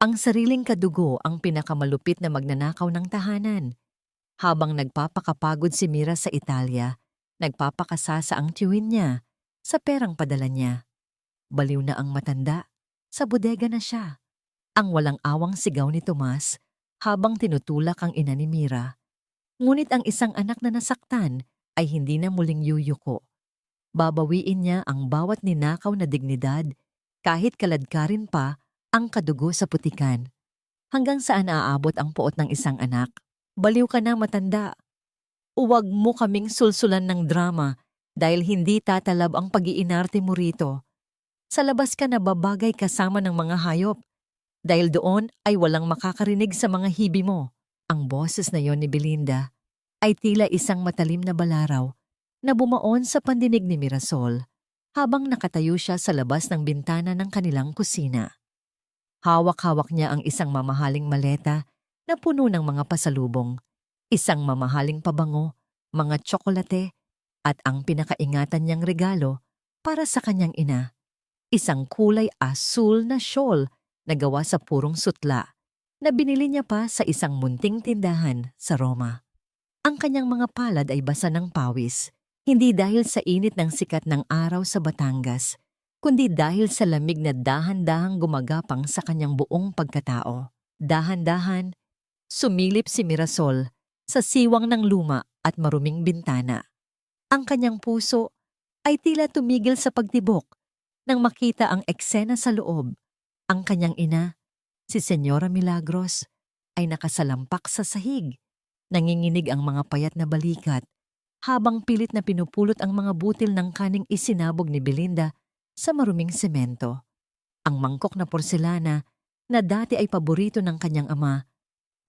Ang sariling kadugo ang pinakamalupit na magnanakaw ng tahanan. Habang nagpapakapagod si Mira sa Italia, nagpapakasasa ang tiyuhin niya sa perang padala niya. Baliw na ang matanda, sa bodega na siya. Ang walang awang sigaw ni Tomas habang tinutulak ang ina ni Mira. Ngunit ang isang anak na nasaktan ay hindi na muling yuyuko. Babawiin niya ang bawat ninakaw na dignidad kahit kaladkarin pa ang kadugo sa putikan. Hanggang saan aabot ang puot ng isang anak? Baliw ka na matanda. Huwag mo kaming sulsulan ng drama dahil hindi tatalab ang pag-iinarte mo rito. Sa labas ka nababagay kasama ng mga hayop dahil doon ay walang makakarinig sa mga hibi mo. Ang boses na yon ni Belinda ay tila isang matalim na balaraw na bumaon sa pandinig ni Mirasol habang nakatayo siya sa labas ng bintana ng kanilang kusina. Hawak-hawak niya ang isang mamahaling maleta na puno ng mga pasalubong, isang mamahaling pabango, mga tsokolate, at ang pinakaingatan niyang regalo para sa kanyang ina, isang kulay asul na shawl na gawa sa purong sutla na binili niya pa sa isang munting tindahan sa Roma. Ang kanyang mga palad ay basa ng pawis, hindi dahil sa init ng sikat ng araw sa Batangas, kundi dahil sa lamig na dahan-dahang gumagapang sa kanyang buong pagkatao. Dahan-dahan, sumilip si Mirasol sa siwang ng luma at maruming bintana. Ang kanyang puso ay tila tumigil sa pagtibok nang makita ang eksena sa loob. Ang kanyang ina, si Senyora Milagros, ay nakasalampak sa sahig. Nanginginig ang mga payat na balikat habang pilit na pinupulot ang mga butil ng kaning isinabog ni Belinda sa maruming semento. Ang mangkok na porselana na dati ay paborito ng kanyang ama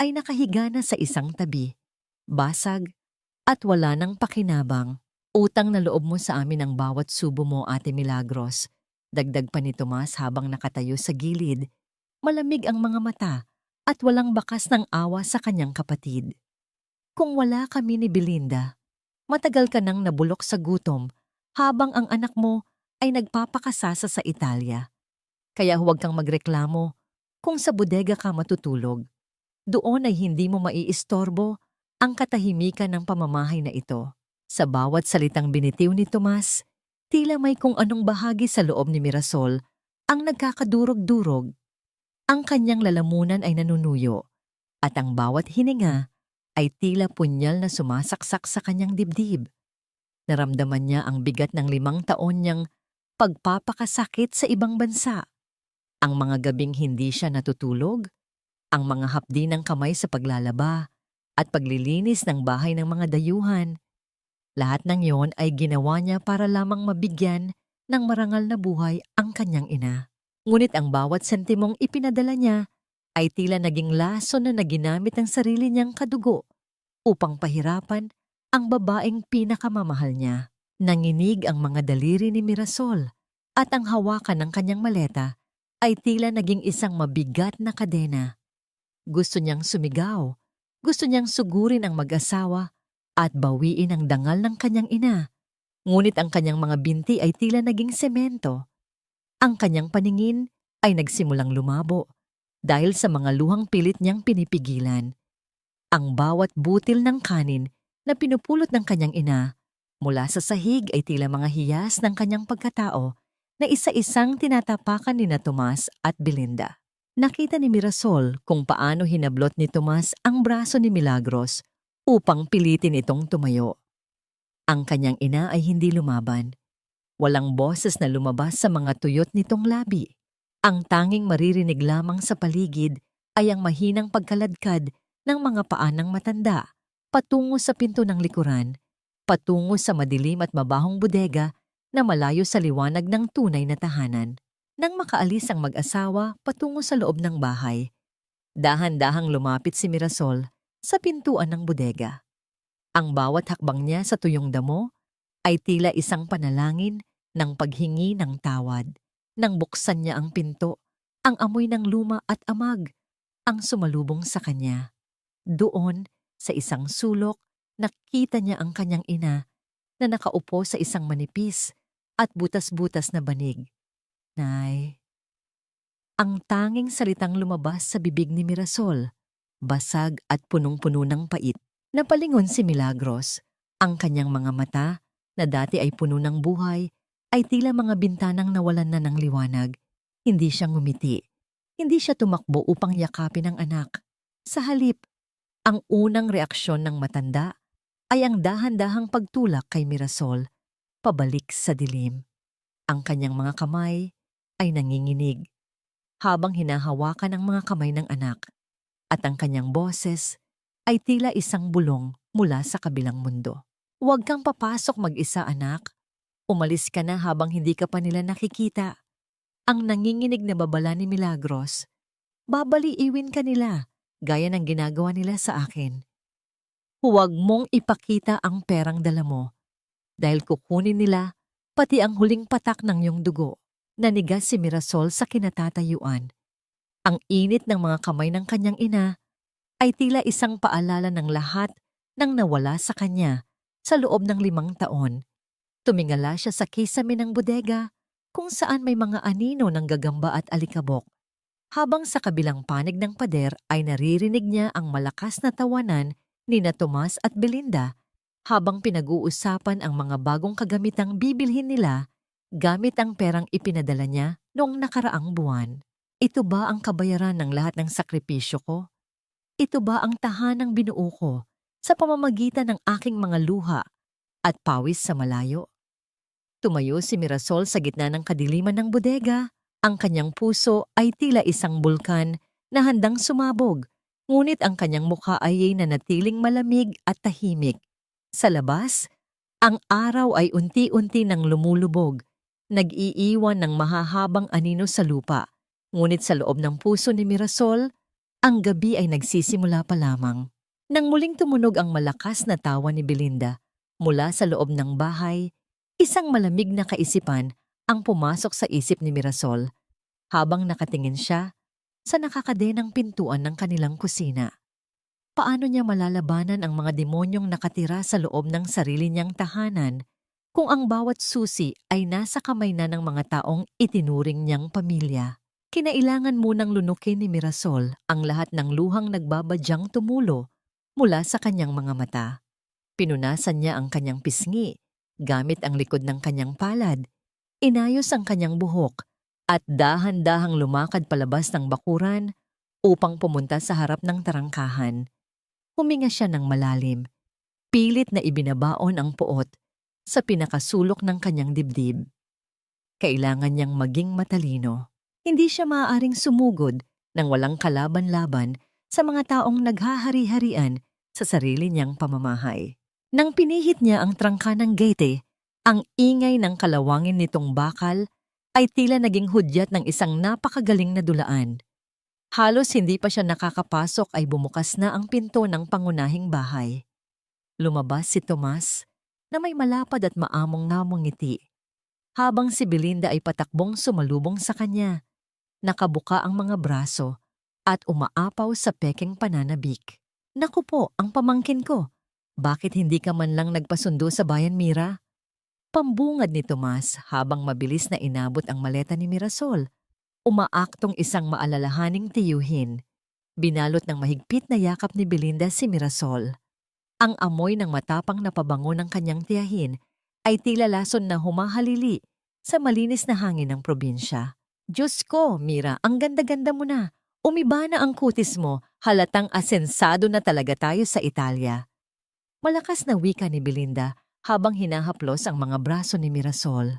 ay nakahiga na sa isang tabi, basag at wala ng pakinabang. Utang na loob mo sa amin ang bawat subo mo, Ate Milagros. Dagdag pa ni Tomas habang nakatayo sa gilid. Malamig ang mga mata at walang bakas ng awa sa kanyang kapatid. Kung wala kami ni Belinda, matagal ka nang nabulok sa gutom habang ang anak mo ay nagpapakasasa sa Italia. Kaya huwag kang magreklamo kung sa bodega ka matutulog. Doon ay hindi mo maiistorbo ang katahimikan ng pamamahay na ito. Sa bawat salitang binitiw ni Tomas, tila may kung anong bahagi sa loob ni Mirasol ang nagkakadurog-durog. Ang kanyang lalamunan ay nanunuyo at ang bawat hininga ay tila punyal na sumasaksak sa kanyang dibdib. Naramdaman niya ang bigat ng 5 taon niyang pagpapakasakit sa ibang bansa. Ang mga gabing hindi siya natutulog, ang mga hapdi ng kamay sa paglalaba at paglilinis ng bahay ng mga dayuhan. Lahat ng yon ay ginawa niya para lamang mabigyan ng marangal na buhay ang kanyang ina. Ngunit ang bawat sentimong ipinadala niya ay tila naging laso na naginamit ng sarili niyang kadugo upang pahirapan ang babaeng pinakamamahal niya. Nanginig ang mga daliri ni Mirasol at ang hawakan ng kanyang maleta ay tila naging isang mabigat na kadena. Gusto niyang sumigaw, gusto niyang sugurin ang mag-asawa at bawiin ang dangal ng kanyang ina. Ngunit ang kanyang mga binti ay tila naging semento. Ang kanyang paningin ay nagsimulang lumabo dahil sa mga luhang pilit niyang pinipigilan. Ang bawat butil ng kanin na pinupulot ng kanyang ina mula sa sahig ay tila mga hiyas ng kanyang pagkatao na isa-isang tinatapakan ni Tomas at Belinda. Nakita ni Mirasol kung paano hinablot ni Tomas ang braso ni Milagros upang pilitin itong tumayo. Ang kanyang ina ay hindi lumaban. Walang boses na lumabas sa mga tuyot nitong labi. Ang tanging maririnig lamang sa paligid ay ang mahinang pagkaladkad ng mga paa ng matanda patungo sa pinto ng likuran, patungo sa madilim at mabahong bodega na malayo sa liwanag ng tunay na tahanan. Nang makaalis ang mag-asawa patungo sa loob ng bahay, dahan-dahang lumapit si Mirasol sa pintuan ng bodega. Ang bawat hakbang niya sa tuyong damo ay tila isang panalangin ng paghingi ng tawad. Nang buksan niya ang pinto, ang amoy ng luma at amag ang sumalubong sa kanya. Doon, sa isang sulok, nakita niya ang kanyang ina na nakaupo sa isang manipis at butas-butas na banig. Nay, Ang tanging salitang lumabas sa bibig ni Mirasol, basag at punong-puno ng pait. Napalingon si Milagros. Ang kanyang mga mata, na dati ay puno ng buhay, ay tila mga bintanang nawalan na ng liwanag. Hindi siya ngumiti. Hindi siya tumakbo upang yakapin ang anak. Sa halip, ang unang reaksyon ng matanda ay ang dahan-dahang pagtulak kay Mirasol, pabalik sa dilim. Ang kanyang mga kamay ay nanginginig habang hinahawakan ang mga kamay ng anak, at ang kanyang boses ay tila isang bulong mula sa kabilang mundo. Huwag kang papasok mag-isa, anak. Umalis ka na habang hindi ka pa nila nakikita. Ang nanginginig na babala ni Milagros, babaliiwin ka nila, gaya ng ginagawa nila sa akin. Huwag mong ipakita ang perang dala mo, dahil kukunin nila pati ang huling patak ng iyong dugo. Nanigas si Mirasol sa kinatatayuan. Ang init ng mga kamay ng kanyang ina ay tila isang paalala ng lahat ng nawala sa kanya sa loob ng 5 taon. Tumingala siya sa kisame ng bodega kung saan may mga anino ng gagamba at alikabok. Habang sa kabilang panig ng pader ay naririnig niya ang malakas na tawanan ni na Tomas at Belinda habang pinag-uusapan ang mga bagong kagamitang bibilhin nila gamit ang perang ipinadala niya noong nakaraang buwan. Ito ba ang kabayaran ng lahat ng sakripisyo ko? Ito ba ang tahanang binuo ko sa pamamagitan ng aking mga luha at pawis sa malayo? Tumayo si Mirasol sa gitna ng kadiliman ng bodega. Ang kanyang puso ay tila isang bulkan na handang sumabog, ngunit ang kanyang mukha ay nanatiling malamig at tahimik. Sa labas, ang araw ay unti-unti nang lumulubog, nag-iiwan ng mahahabang anino sa lupa. Ngunit sa loob ng puso ni Mirasol, ang gabi ay nagsisimula pa lamang. Nang muling tumunog ang malakas na tawa ni Belinda mula sa loob ng bahay, isang malamig na kaisipan ang pumasok sa isip ni Mirasol habang nakatingin siya sa nakakadenang pintuan ng kanilang kusina. Paano niya malalabanan ang mga demonyong nakatira sa loob ng sarili niyang tahanan kung ang bawat susi ay nasa kamay na ng mga taong itinuring niyang pamilya? Kinailangan munang lunukin ni Mirasol ang lahat ng luhang nagbabadyang tumulo mula sa kanyang mga mata. Pinunasan niya ang kanyang pisngi gamit ang likod ng kanyang palad, inayos ang kanyang buhok at dahan-dahang lumakad palabas ng bakuran upang pumunta sa harap ng tarangkahan. Huminga siya ng malalim, pilit na ibinabaon ang puot sa pinakasulok ng kanyang dibdib. Kailangan niyang maging matalino. Hindi siya maaaring sumugod ng walang kalaban-laban sa mga taong naghahari-harian sa sarili niyang pamamahay. Nang pinihit niya ang trangka ng gate, ang ingay ng kalawangin nitong bakal ay tila naging hudyat ng isang napakagaling na dulaan. Halos hindi pa siya nakakapasok ay bumukas na ang pinto ng pangunahing bahay. Lumabas si Tomas na may malapad at maamong-ngamong ngiti, habang si Belinda ay patakbong sumalubong sa kanya. Nakabuka ang mga braso at umaapaw sa pekeng pananabik. Naku po, ang pamangkin ko. Bakit hindi ka man lang nagpasundo sa bayan, Mira? Pambungad ni Tomas habang mabilis na inabot ang maleta ni Mirasol. Umaaktong isang maalalahaning tiyuhin. Binalot ng mahigpit na yakap ni Belinda si Mirasol. Ang amoy ng matapang na pabango ng kanyang tiyahin ay tila lason na humahalili sa malinis na hangin ng probinsya. Diyos ko, Mira, ang ganda-ganda mo na. Umiba na ang kutis mo, halatang asensado na talaga tayo sa Italia. Malakas na wika ni Belinda habang hinahaplos ang mga braso ni Mirasol.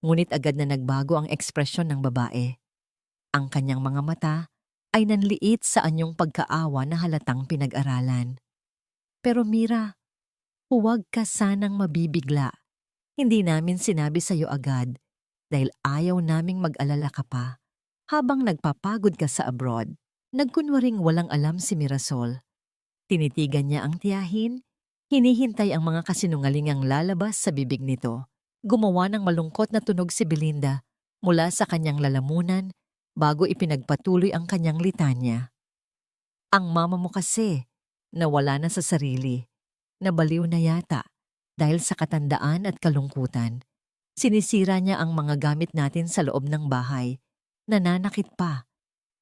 Ngunit agad na nagbago ang ekspresyon ng babae. Ang kanyang mga mata ay nanliit sa anyong pagkaawa na halatang pinag-aralan. Pero Mira, huwag ka sanang mabibigla. Hindi namin sinabi sa iyo agad dahil ayaw naming mag-alala ka pa. Habang nagpapagod ka sa abroad, nagkunwaring walang alam si Mirasol. Tinitigan niya ang tiyahin, hinihintay ang mga kasinungalingang lalabas sa bibig nito. Gumawa ng malungkot na tunog si Belinda mula sa kanyang lalamunan bago ipinagpatuloy ang kanyang litanya. Ang mama mo kasi, nawala na sa sarili, nabaliw na yata dahil sa katandaan at kalungkutan. Sinisira niya ang mga gamit natin sa loob ng bahay. nananakit pa.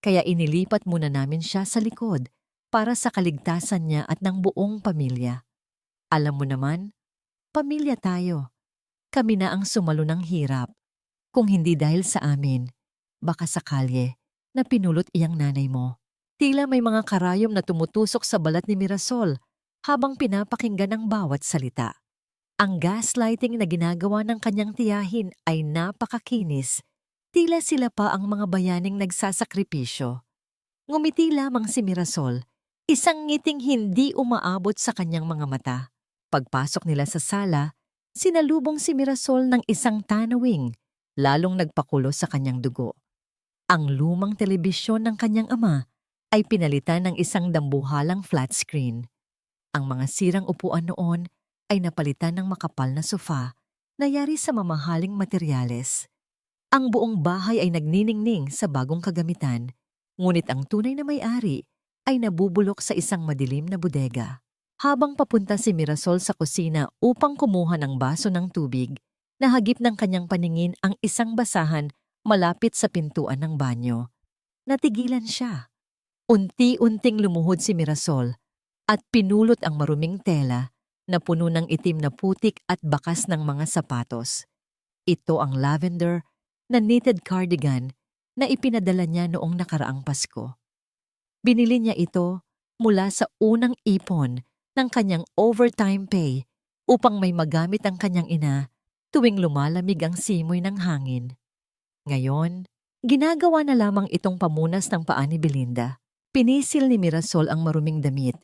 Kaya inilipat muna namin siya sa likod para sa kaligtasan niya at ng buong pamilya. Alam mo naman, pamilya tayo. Kami na ang sumalo ng hirap. Kung hindi dahil sa amin, baka sa kalye na pinulot iyang nanay mo. Tila may mga karayom na tumutusok sa balat ni Mirasol habang pinapakinggan ang bawat salita. Ang gaslighting na ginagawa ng kanyang tiyahin ay napakakinis. Tila sila pa ang mga bayaning nagsasakripisyo. Ngumiti lamang si Mirasol, isang ngiting hindi umaabot sa kanyang mga mata. Pagpasok nila sa sala, sinalubong si Mirasol ng isang tanawing, lalong nagpakulo sa kanyang dugo. Ang lumang telebisyon ng kanyang ama ay pinalitan ng isang dambuhalang flat screen. Ang mga sirang upuan noon ay napalitan ng makapal na sofa na yari sa mamahaling materyales. Ang buong bahay ay nagniningning sa bagong kagamitan, ngunit ang tunay na may-ari ay nabubulok sa isang madilim na bodega. Habang papunta si Mirasol sa kusina upang kumuha ng baso ng tubig, nahagip ng kanyang paningin ang isang basahan malapit sa pintuan ng banyo. Natigilan siya. Unti-unting lumuhod si Mirasol at pinulot ang maruming tela na puno ng itim na putik at bakas ng mga sapatos. Ito ang lavender na knitted cardigan na ipinadala niya noong nakaraang Pasko. Binili niya ito mula sa unang ipon ng kanyang overtime pay upang may magamit ang kanyang ina tuwing lumalamig ang simoy ng hangin. Ngayon, ginagawa na lamang itong pamunas ng paa ni Belinda. Pinisil ni Mirasol ang maruming damit.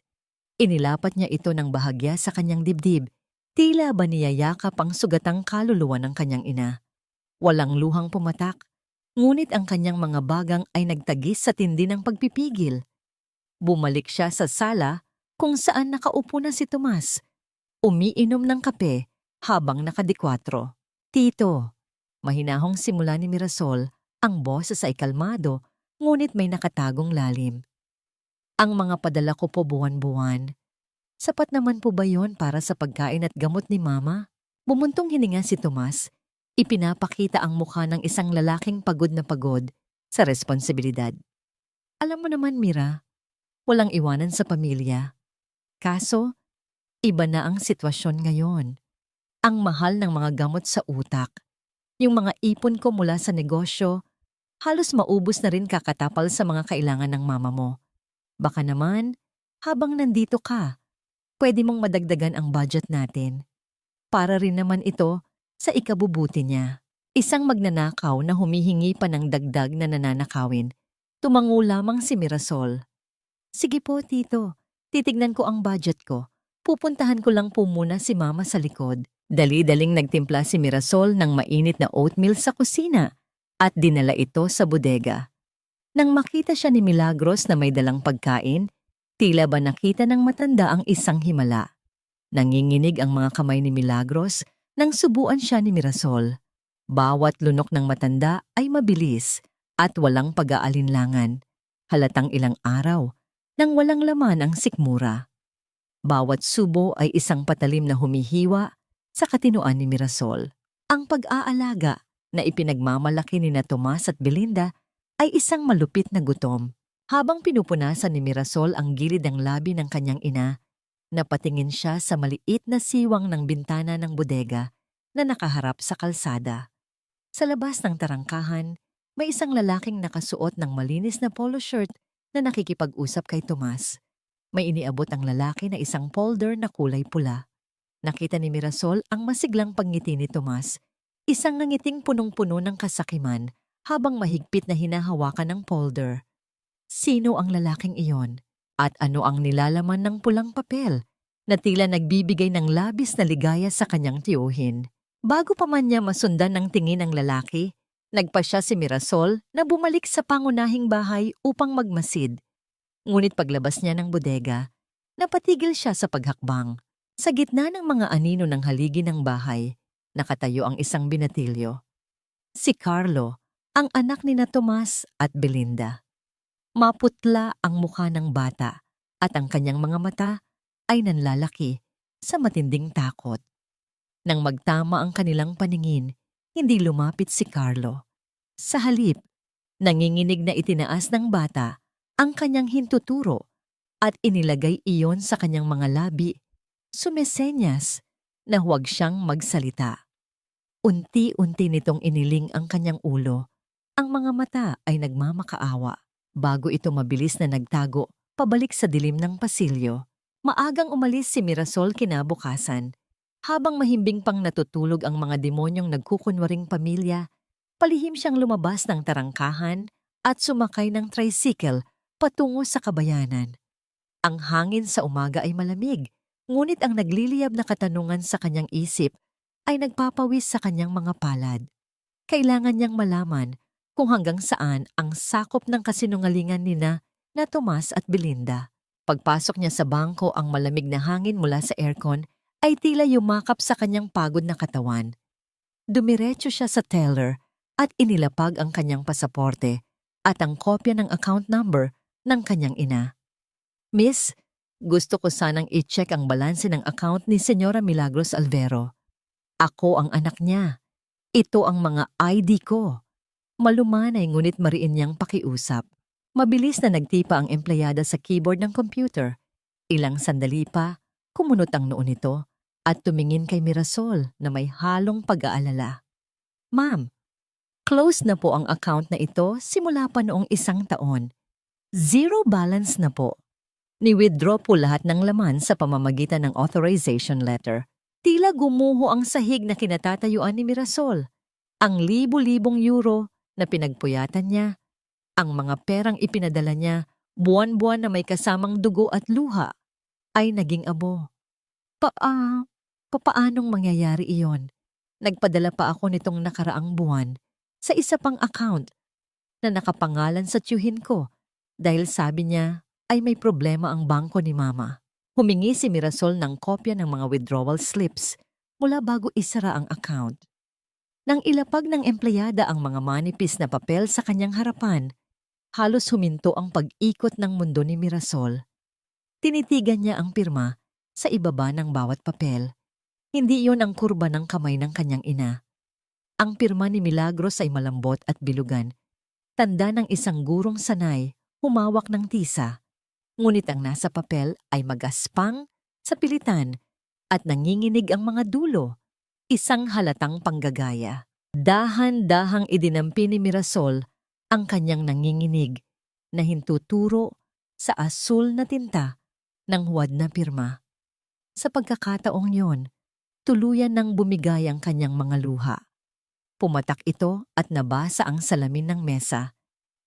Inilapat niya ito ng bahagya sa kanyang dibdib, tila ba niyayakap ang sugatang kaluluwa ng kanyang ina. Walang luhang pumatak, ngunit ang kanyang mga bagang ay nagtagis sa tindi ng pagpipigil. Bumalik siya sa sala kung saan nakaupo na si Tomas, umiinom ng kape habang nakadikwatro. Tito, mahinahong simula ni Mirasol, ang boses ay kalmado, ngunit may nakatagong lalim. Ang mga padala ko po buwan-buwan. Sapat naman po ba yon para sa pagkain at gamot ni Mama? Bumuntong hininga si Tomas. Ipinapakita ang mukha ng isang lalaking pagod na pagod sa responsibilidad. Alam mo naman, Mira, walang iwanan sa pamilya. Kaso, iba na ang sitwasyon ngayon. Ang mahal ng mga gamot sa utak. Yung mga ipon ko mula sa negosyo, halos maubos na rin kakatapal sa mga kailangan ng mama mo. Baka naman, habang nandito ka, pwede mong madagdagan ang budget natin. Para rin naman ito sa ikabubuti niya. Isang magnanakaw na humihingi pa ng dagdag na nananakawin. Tumango lamang si Mirasol. Sige po, Tito. Titignan ko ang budget ko. Pupuntahan ko lang po muna si Mama sa likod. Dali-daling nagtimpla si Mirasol ng mainit na oatmeal sa kusina at dinala ito sa bodega. Nang makita siya ni Milagros na may dalang pagkain, tila ba nakita ng matanda ang isang himala. Nanginginig ang mga kamay ni Milagros nang subuan siya ni Mirasol. Bawat lunok ng matanda ay mabilis at walang pag-aalinlangan. Halatang ilang araw nang walang laman ang sikmura. Bawat subo ay isang patalim na humihiwa sa katinoan ni Mirasol. Ang pag-aalaga na ipinagmamalaki ni Tomas at Belinda ay isang malupit na gutom. Habang pinupunasan ni Mirasol ang gilid ng labi ng kanyang ina, napatingin siya sa maliit na siwang ng bintana ng bodega na nakaharap sa kalsada. Sa labas ng tarangkahan, may isang lalaking nakasuot ng malinis na polo shirt na nakikipag-usap kay Tomas. May iniabot ang lalaki na isang folder na kulay pula. Nakita ni Mirasol ang masiglang pagngiti ni Tomas, isang ngangiting punong-puno ng kasakiman habang mahigpit na hinahawakan ng folder. Sino ang lalaking iyon? At ano ang nilalaman ng pulang papel na tila nagbibigay ng labis na ligaya sa kanyang tiyuhin? Bago pa man niya masundan ng tingin ng lalaki, nagpasya si Mirasol na bumalik sa pangunahing bahay upang magmasid. Ngunit paglabas niya ng bodega, napatigil siya sa paghakbang. Sa gitna ng mga anino ng haligi ng bahay, nakatayo ang isang binatilyo. Si Carlo, ang anak ni Tomas at Belinda. Maputla ang mukha ng bata at ang kanyang mga mata ay nanlalaki sa matinding takot. Nang magtama ang kanilang paningin, hindi lumapit si Carlo. Sa halip, Nanginginig na itinaas ng bata ang kanyang hintuturo at inilagay iyon sa kanyang mga labi, sumesenyas na huwag siyang magsalita. Unti-unti nitong iniling ang kanyang ulo. Ang mga mata ay nagmamakaawa bago ito mabilis na nagtago pabalik sa dilim ng pasilyo. Maagang umalis si Mirasol kinabukasan. Habang mahimbing pang natutulog ang mga demonyong nagkukunwaring pamilya, palihim siyang lumabas ng tarangkahan at sumakay ng tricycle patungo sa kabayanan. Ang hangin sa umaga ay malamig, ngunit ang nagliliyab na katanungan sa kanyang isip ay nagpapawis sa kanyang mga palad. Kailangan niyang malaman kung hanggang saan ang sakop ng kasinungalingan nina na Tomas at Belinda. Pagpasok niya sa bangko, ang malamig na hangin mula sa aircon ay tila yumakap sa kanyang pagod na katawan. Dumiretso siya sa teller at inilapag ang kanyang pasaporte at ang kopya ng account number ng kanyang ina. Miss, gusto ko sanang i-check ang balanse ng account ni Senyora Milagros Alvero. Ako ang anak niya. Ito ang mga ID ko. Malumanay ngunit mariin niyang pakiusap. Mabilis na nagtipa ang empleyada sa keyboard ng computer. Ilang sandali pa, kumunot ang noo nito at tumingin kay Mirasol na may halong pag-aalala. Ma'am, close na po ang account na ito simula pa noong 1 taon. Zero balance na po. Ni-withdraw po lahat ng laman sa pamamagitan ng authorization letter. Tila gumuho ang sahig na kinatatayuan ni Mirasol. Ang libo-libong euro na pinagpuyatan niya, ang mga perang ipinadala niya, buwan-buwan na may kasamang dugo at luha, ay naging abo. Papaanong mangyayari iyon? Nagpadala pa ako nitong nakaraang buwan sa isa pang account na nakapangalan sa tiyuhin ko dahil sabi niya ay may problema ang bangko ni Mama. Humingi si Mirasol ng kopya ng mga withdrawal slips mula bago isara ang account. Nang ilapag ng empleyada ang mga manipis na papel sa kanyang harapan, halos huminto ang pag-ikot ng mundo ni Mirasol. Tinitigan niya ang pirma sa ibaba ng bawat papel. Hindi iyon ang kurba ng kamay ng kanyang ina. Ang pirma ni Milagros ay malambot at bilugan. Tanda ng isang gurong sanay, humawak ng tisa. Ngunit ang nasa papel ay magaspang, sa pilitan, at nanginginig ang mga dulo. Isang halatang panggagaya. Dahan-dahang idinampi ni Mirasol ang kanyang nanginginig na hintuturo sa asul na tinta ng huwad na pirma. Sa pagkakataong yon, tuluyan nang bumigay ang kanyang mga luha. Pumatak ito at nabasa ang salamin ng mesa.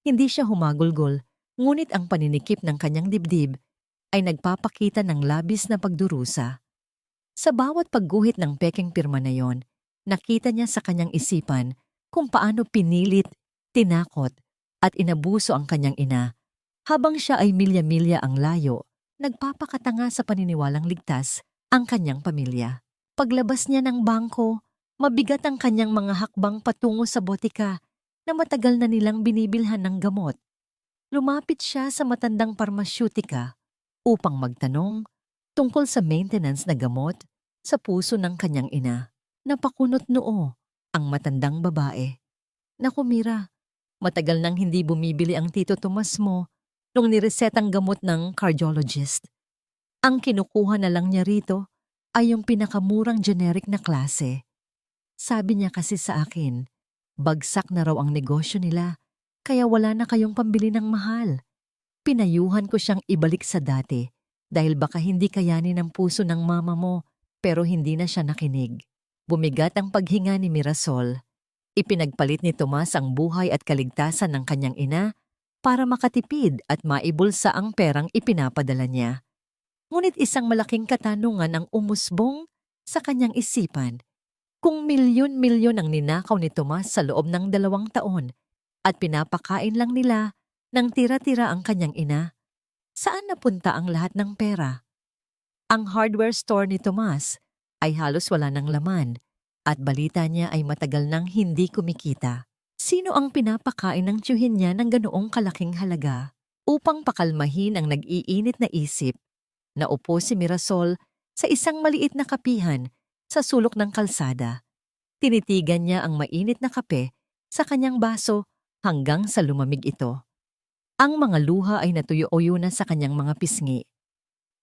Hindi siya humagulgol, ngunit ang paninikip ng kanyang dibdib ay nagpapakita ng labis na pagdurusa. Sa bawat pagguhit ng pekeng pirma na yon, nakita niya sa kanyang isipan kung paano pinilit, tinakot at inabuso ang kanyang ina. Habang siya ay milya-milya ang layo, nagpapakatanga sa paniniwalang ligtas ang kanyang pamilya. Paglabas niya ng bangko, mabigat ang kanyang mga hakbang patungo sa botika na matagal na nilang binibilhan ng gamot. Lumapit siya sa matandang parmasyutika upang magtanong tungkol sa maintenance na gamot sa puso ng kanyang ina. Napakunot noo ang matandang babae. Naku Mira, matagal nang hindi bumibili ang Tito Tomas mo nung nireset ang gamot ng cardiologist. Ang kinukuha na lang niya rito ay yung pinakamurang generic na klase. Sabi niya kasi sa akin, bagsak na raw ang negosyo nila, kaya wala na kayong pambili ng mahal. Pinayuhan ko siyang ibalik sa dati dahil baka hindi kayanin ng puso ng mama mo, pero hindi na siya nakinig. Bumigat ang paghinga ni Mirasol. Ipinagpalit ni Tomas ang buhay at kaligtasan ng kanyang ina para makatipid at maibulsa ang perang ipinapadala niya. Ngunit isang malaking katanungan ang umusbong sa kanyang isipan. Kung milyon-milyon ang ninakaw ni Tomas sa loob ng 2 taon at pinapakain lang nila ng tira-tira ang kanyang ina, saan napunta ang lahat ng pera? Ang hardware store ni Tomas ay halos wala ng laman at balita niya ay matagal nang hindi kumikita. Sino ang pinapakain ng tiyuhin niya ng ganoong kalaking halaga? Upang pakalmahin ang nag-iinit na isip, naupo si Mirasol sa isang maliit na kapihan sa sulok ng kalsada. Tinitigan niya ang mainit na kape sa kanyang baso hanggang sa lumamig ito. Ang mga luha ay natuyo-uyo na sa kanyang mga pisngi.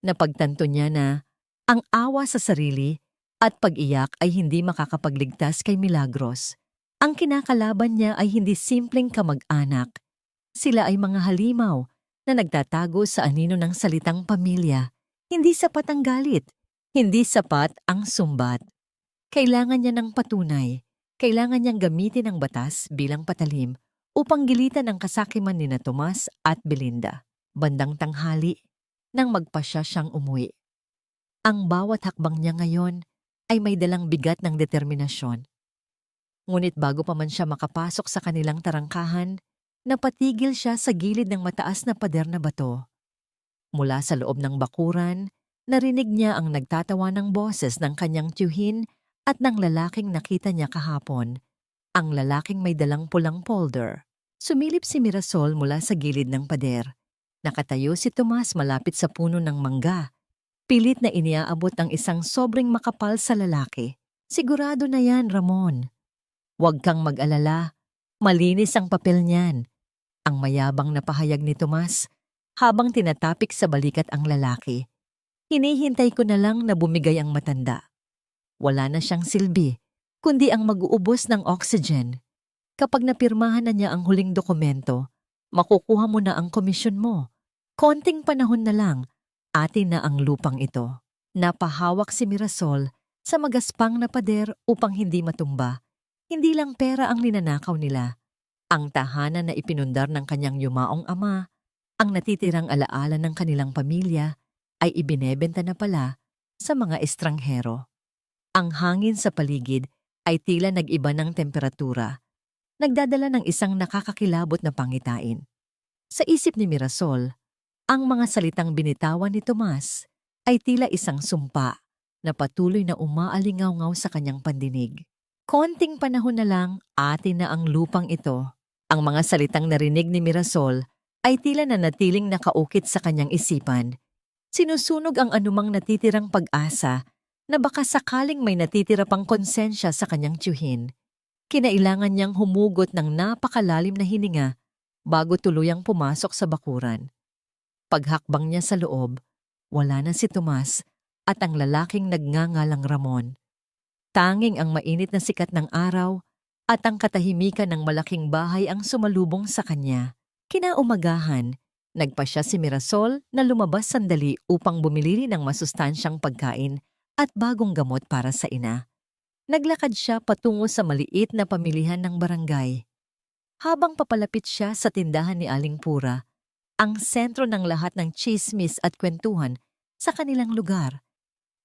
Napagtanto niya na ang awa sa sarili at pag-iyak ay hindi makakapagligtas kay Milagros. Ang kinakalaban niya ay hindi simpleng kamag-anak. Sila ay mga halimaw na nagtatago sa anino ng salitang pamilya. Hindi sapat ang galit, hindi sapat ang sumbat. Kailangan niya ng patunay. Kailangan niyang gamitin ang batas bilang patalim upang gilitan ang kasakiman ni na Tomas at Belinda. Bandang tanghali, nang magpasya siyang umuwi. Ang bawat hakbang niya ngayon ay may dalang bigat ng determinasyon. Ngunit bago pa man siya makapasok sa kanilang tarangkahan, napatigil siya sa gilid ng mataas na pader na bato. Mula sa loob ng bakuran, narinig niya ang nagtatawa ng boses ng kanyang tiyuhin at ng lalaking nakita niya kahapon. Ang lalaking may dalang pulang polder. Sumilip si Mirasol mula sa gilid ng pader. Nakatayo si Tomas malapit sa puno ng mangga. Pilit na iniaabot ang isang sobrang makapal sa lalaki. Sigurado na yan, Ramon. Huwag kang mag-alala. Malinis ang papel niyan. Ang mayabang na pahayag ni Tomas habang tinatapik sa balikat ang lalaki. Hinihintay ko na lang na bumigay ang matanda. Wala na siyang silbi, kundi ang mag-uubos ng oxygen. Kapag napirmahan na niya ang huling dokumento, makukuha mo na ang komisyon mo. Konting panahon na lang, atin na ang lupang ito. Napahawak si Mirasol sa magaspang na pader upang hindi matumba. Hindi lang pera ang ninanakaw nila. Ang tahanan na ipinundar ng kanyang yumaong ama, ang natitirang alaala ng kanilang pamilya, ay ibinebenta na pala sa mga estranghero. Ang hangin sa paligid ay tila nag-iba ng temperatura. Nagdadala ng isang nakakakilabot na pangitain. Sa isip ni Mirasol, ang mga salitang binitawan ni Tomas ay tila isang sumpa na patuloy na umaalingaw-ngaw sa kanyang pandinig. Konting panahon na lang, atin na ang lupang ito. Ang mga salitang narinig ni Mirasol ay tila nanatiling nakaukit sa kanyang isipan. Sinusunog ang anumang natitirang pag-asa na baka sakaling may natitira pang konsensya sa kanyang tiyuhin. Kinailangan niyang humugot ng napakalalim na hininga bago tuluyang pumasok sa bakuran. Paghakbang niya sa loob, wala na si Tomas at ang lalaking nagngangalang Ramon. Tanging ang mainit na sikat ng araw at ang katahimikan ng malaking bahay ang sumalubong sa kanya. Kinaumagahan, nagpasya si Mirasol na lumabas sandali upang bumili ng masustansyang pagkain at bagong gamot para sa ina. Naglakad siya patungo sa maliit na pamilihan ng barangay. Habang papalapit siya sa tindahan ni Aling Pura, ang sentro ng lahat ng tsismis at kwentuhan sa kanilang lugar,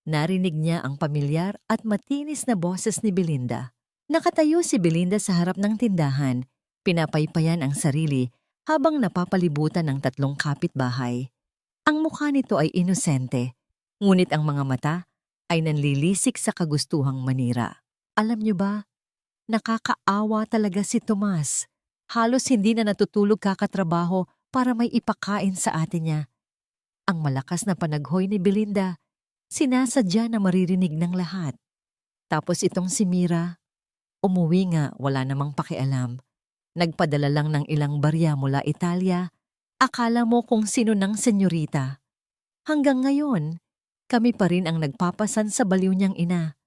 narinig niya ang pamilyar at matinis na boses ni Belinda. Nakatayo si Belinda sa harap ng tindahan, pinapaypayan ang sarili habang napapalibutan ng 3 kapitbahay. Ang mukha nito ay inosente, ngunit ang mga mata ay nanlilisik sa kagustuhang manira. Alam niyo ba, nakakaawa talaga si Tomas. Halos hindi na natutulog kakatrabaho para may ipakain sa atin niya. Ang malakas na panaghoy ni Belinda, sinasadya na maririnig ng lahat. Tapos itong si Mira, umuwi nga wala namang pakialam. Nagpadala lang ng ilang barya mula Italia. Akala mo kung sino ng senyorita. Hanggang ngayon, kami pa rin ang nagpapasan sa baliw niyang ina.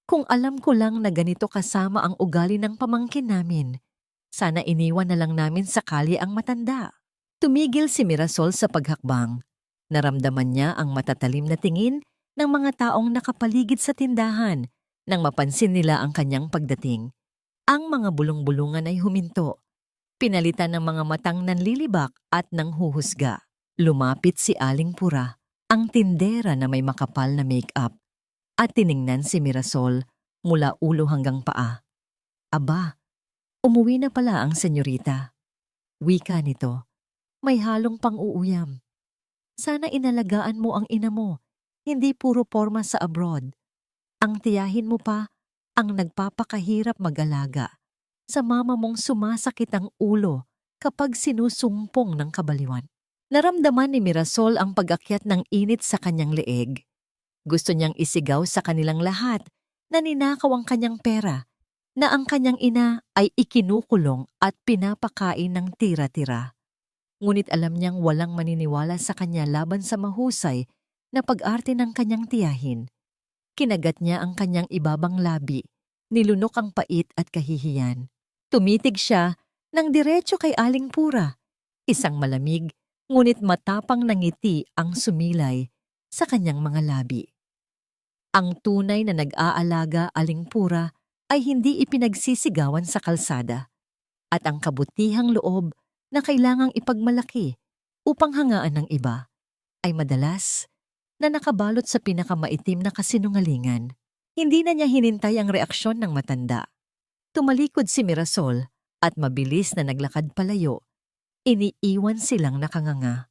Kung alam ko lang na ganito kasama ang ugali ng pamangkin namin, sana iniwan na lang namin sa kalye ang matanda. Tumigil si Mirasol sa paghakbang. Naramdaman niya ang matatalim na tingin ng mga taong nakapaligid sa tindahan nang mapansin nila ang kanyang pagdating. Ang mga bulong-bulungan ay huminto. Pinalitan ng mga matang nanlilibak at nanghuhusga. Lumapit si Aling Pura, ang tindera na may makapal na make-up, at tiningnan si Mirasol mula ulo hanggang paa. Aba, umuwi na pala ang senyorita. Wika nito, may halong pang-uuyam. Sana inalagaan mo ang ina mo, hindi puro porma sa abroad. Ang tiyahin mo pa ang nagpapakahirap mag-alaga. Sa mama mong sumasakit ang ulo kapag sinusumpong ng kabaliwan. Naramdaman ni Mirasol ang pag-akyat ng init sa kanyang leeg. Gusto niyang isigaw sa kanilang lahat na ninakaw ang kanyang pera, na ang kanyang ina ay ikinukulong at pinapakain ng tira-tira. Ngunit alam niyang walang maniniwala sa kanya laban sa mahusay na pag-arte ng kanyang tiyahin. Kinagat niya ang kanyang ibabang labi, nilunok ang pait at kahihiyan. Tumitig siya ng diretso kay Aling Pura. Isang malamig, ngunit matapang na ngiti ang sumilay sa kanyang mga labi. Ang tunay na nag-aalaga Aling Pura ay hindi ipinagsisigawan sa kalsada, at ang kabutihang loob na kailangang ipagmalaki upang hangaan ng iba ay madalas na nakabalot sa pinakamaitim na kasinungalingan. Hindi na niya hinintay ang reaksyon ng matanda. Tumalikod si Mirasol at mabilis na naglakad palayo. Iniiwan silang nakanganga.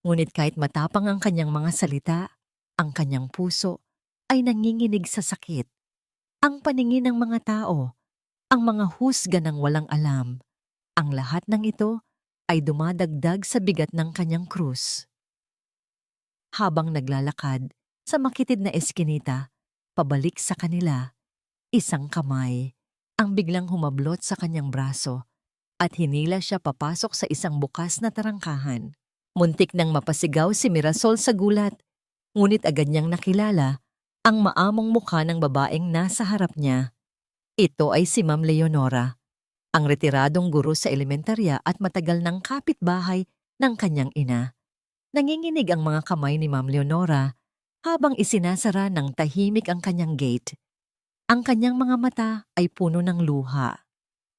Ngunit kahit matapang ang kanyang mga salita, ang kanyang puso ay nanginginig sa sakit. Ang paningin ng mga tao, ang mga husga ng walang alam, ang lahat ng ito ay dumadagdag sa bigat ng kanyang krus. Habang naglalakad sa makitid na eskinita, pabalik sa kanila, isang kamay ang biglang humablot sa kanyang braso at hinila siya papasok sa isang bukas na tarangkahan. Muntik nang mapasigaw si Mirasol sa gulat, ngunit agad niyang nakilala ang maamong mukha ng babaeng nasa harap niya. Ito ay si Ma'am Leonora, ang retiradong guro sa elementarya at matagal ng kapitbahay ng kanyang ina. Nanginginig ang mga kamay ni Ma'am Leonora habang isinasara ng tahimik ang kanyang gate. Ang kanyang mga mata ay puno ng luha.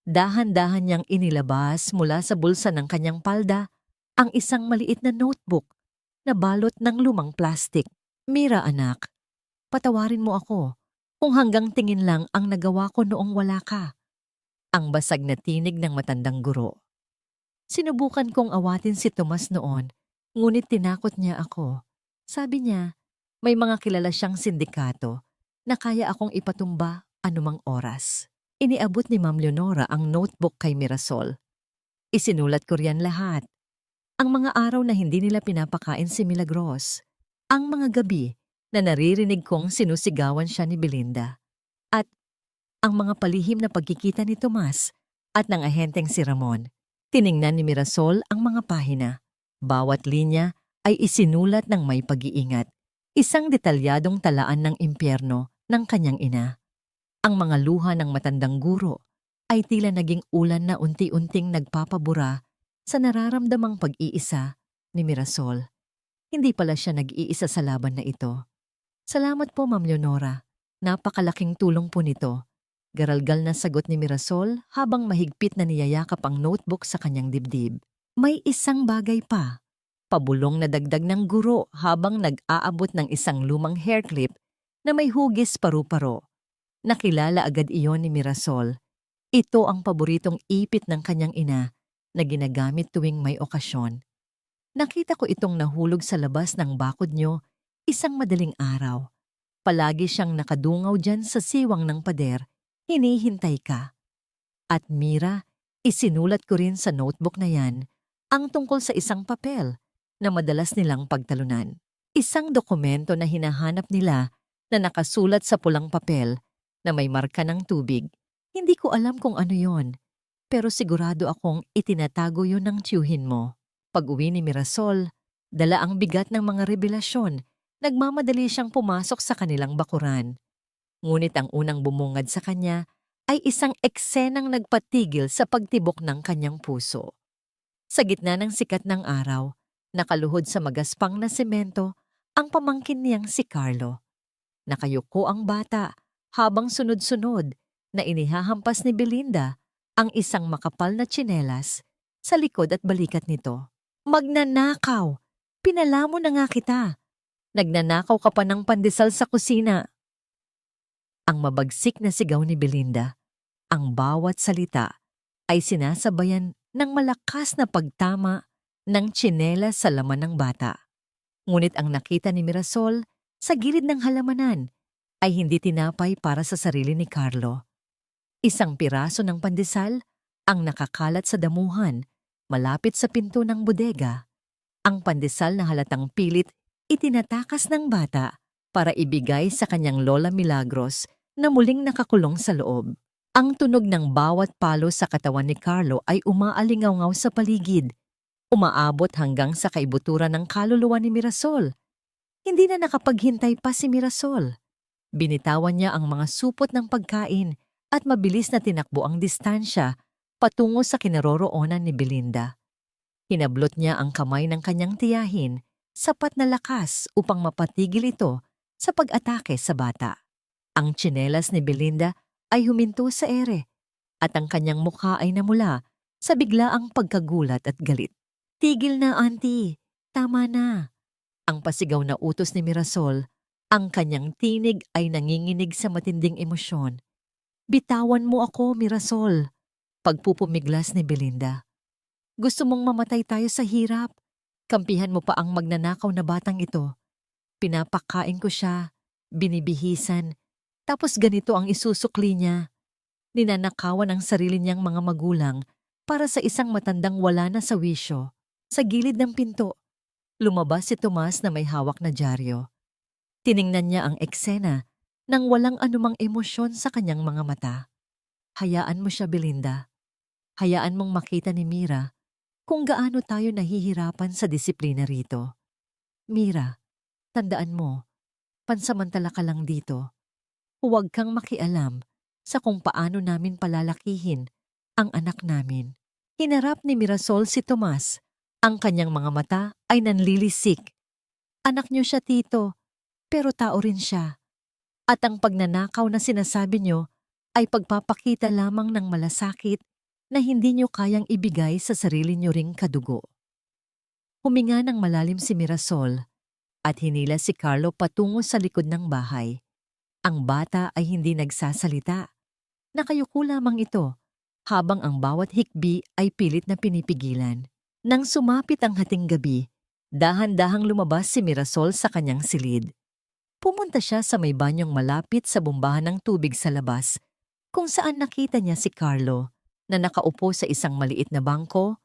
Dahan-dahan niyang inilabas mula sa bulsa ng kanyang palda ang isang maliit na notebook na balot ng lumang plastik. Mira anak, patawarin mo ako kung hanggang tingin lang ang nagawa ko noong wala ka. Ang basag na tinig ng matandang guro. Sinubukan kong awatin si Tomas noon, ngunit tinakot niya ako. Sabi niya, may mga kilala siyang sindikato na kaya akong ipatumba anumang oras. Iniabot ni Ma'am Leonora ang notebook kay Mirasol. Isinulat ko riyan lahat. Ang mga araw na hindi nila pinapakain si Milagros. Ang mga gabi na naririnig kong sinusigawan siya ni Belinda. At ang mga palihim na pagkikita ni Tomas at ng ahenteng si Ramon. Tiningnan ni Mirasol ang mga pahina. Bawat linya ay isinulat ng may pag-iingat. Isang detalyadong talaan ng impyerno ng kanyang ina. Ang mga luha ng matandang guro ay tila naging ulan na unti-unting nagpapabura sa nararamdamang pag-iisa ni Mirasol. Hindi pala siya nag-iisa sa laban na ito. Salamat po, Ma'am Leonora. Napakalaking tulong po nito. Garalgal na sagot ni Mirasol habang mahigpit na niyayakap ang notebook sa kanyang dibdib. May isang bagay pa. Pabulong na dagdag ng guro habang nag-aabot ng isang lumang hair clip na may hugis paru-paro. Nakilala agad iyon ni Mirasol. Ito ang paboritong ipit ng kanyang ina na ginagamit tuwing may okasyon. Nakita ko itong nahulog sa labas ng bakod niyo isang madaling araw. Palagi siyang nakadungaw dyan sa siwang ng pader, hinihintay ka. At Mira, isinulat ko rin sa notebook na yan ang tungkol sa isang papel na madalas nilang pagtalunan. Isang dokumento na hinahanap nila na nakasulat sa pulang papel na may marka ng tubig. Hindi ko alam kung ano yon, pero sigurado akong itinatago yon ng tiyuhin mo. Pag-uwi ni Mirasol, dala ang bigat ng mga revelasyon. Nagmamadali siyang pumasok sa kanilang bakuran. Ngunit ang unang bumungad sa kanya ay isang eksenang nagpatigil sa pagtibok ng kanyang puso. Sa gitna ng sikat ng araw, nakaluhod sa magaspang na semento ang pamangkin niyang si Carlo. Nakayuko ang bata habang sunod-sunod na inihahampas ni Belinda ang isang makapal na tsinelas sa likod at balikat nito. Magnanakaw! Pinalamo na nga kita! Nagnanakaw ka pa ng pandesal sa kusina. Ang mabagsik na sigaw ni Belinda, ang bawat salita ay sinasabayan ng malakas na pagtama ng tsinelas sa laman ng bata. Ngunit ang nakita ni Mirasol sa gilid ng halamanan ay hindi tinapay para sa sarili ni Carlo. Isang piraso ng pandesal ang nakakalat sa damuhan malapit sa pinto ng bodega. Ang pandesal na halatang pilit itinatakas ng bata para ibigay sa kanyang Lola Milagros na muling nakakulong sa loob. Ang tunog ng bawat palo sa katawan ni Carlo ay umaalingaw-ngaw sa paligid, umaabot hanggang sa kaibuturan ng kaluluwa ni Mirasol. Hindi na nakapaghintay pa si Mirasol. Binitawan niya ang mga supot ng pagkain at mabilis na tinakbo ang distansya patungo sa kinaroroonan ni Belinda. Hinablot niya ang kamay ng kanyang tiyahin, sapat na lakas upang mapatigil ito sa pag-atake sa bata. Ang tsinelas ni Belinda ay huminto sa ere at ang kanyang mukha ay namula sa biglaang pagkagulat at galit. "Tigil na, auntie. Tama na." Ang pasigaw na utos ni Mirasol, ang kanyang tinig ay nanginginig sa matinding emosyon. "Bitawan mo ako, Mirasol." Pagpupumiglas ni Belinda. "Gusto mong mamatay tayo sa hirap? Kampihan mo pa ang magnanakaw na batang ito. Pinapakain ko siya, binibihisan, tapos ganito ang isusukli niya. Ninanakawan ang sarili niyang mga magulang para sa isang matandang wala na sa wisyo." Sa gilid ng pinto, lumabas si Tomas na may hawak na dyaryo. Tiningnan niya ang eksena nang walang anumang emosyon sa kanyang mga mata. "Hayaan mo siya, Belinda. Hayaan mong makita ni Mira kung gaano tayo nahihirapan sa disiplina rito. Mira, tandaan mo, pansamantala ka lang dito. Huwag kang makialam sa kung paano namin palalakihin ang anak namin." Hinarap ni Mirasol si Tomas. Ang kanyang mga mata ay nanlilisik. "Anak niyo siya, tito, pero tao rin siya. At ang pagnanakaw na sinasabi niyo ay pagpapakita lamang ng malasakit na hindi niyo kayang ibigay sa sarili niyo ring kadugo." Huminga ng malalim si Mirasol at hinila si Carlo patungo sa likod ng bahay. Ang bata ay hindi nagsasalita. Nakayuko lamang ito habang ang bawat hikbi ay pilit na pinipigilan. Nang sumapit ang hating gabi, dahan-dahang lumabas si Mirasol sa kanyang silid. Pumunta siya sa may banyong malapit sa bumbahan ng tubig sa labas, kung saan nakita niya si Carlo na nakaupo sa isang maliit na bangko,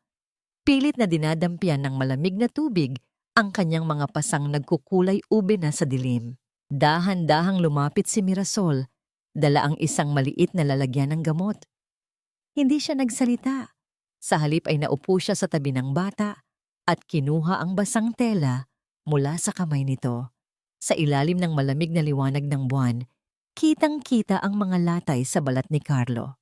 pilit na dinadampian ng malamig na tubig ang kanyang mga pasang nagkukulay ube na sa dilim. Dahan-dahang lumapit si Mirasol, dala ang isang maliit na lalagyan ng gamot. Hindi siya nagsalita. Sa halip ay naupo siya sa tabi ng bata at kinuha ang basang tela mula sa kamay nito. Sa ilalim ng malamig na liwanag ng buwan, kitang-kita ang mga latay sa balat ni Carlo.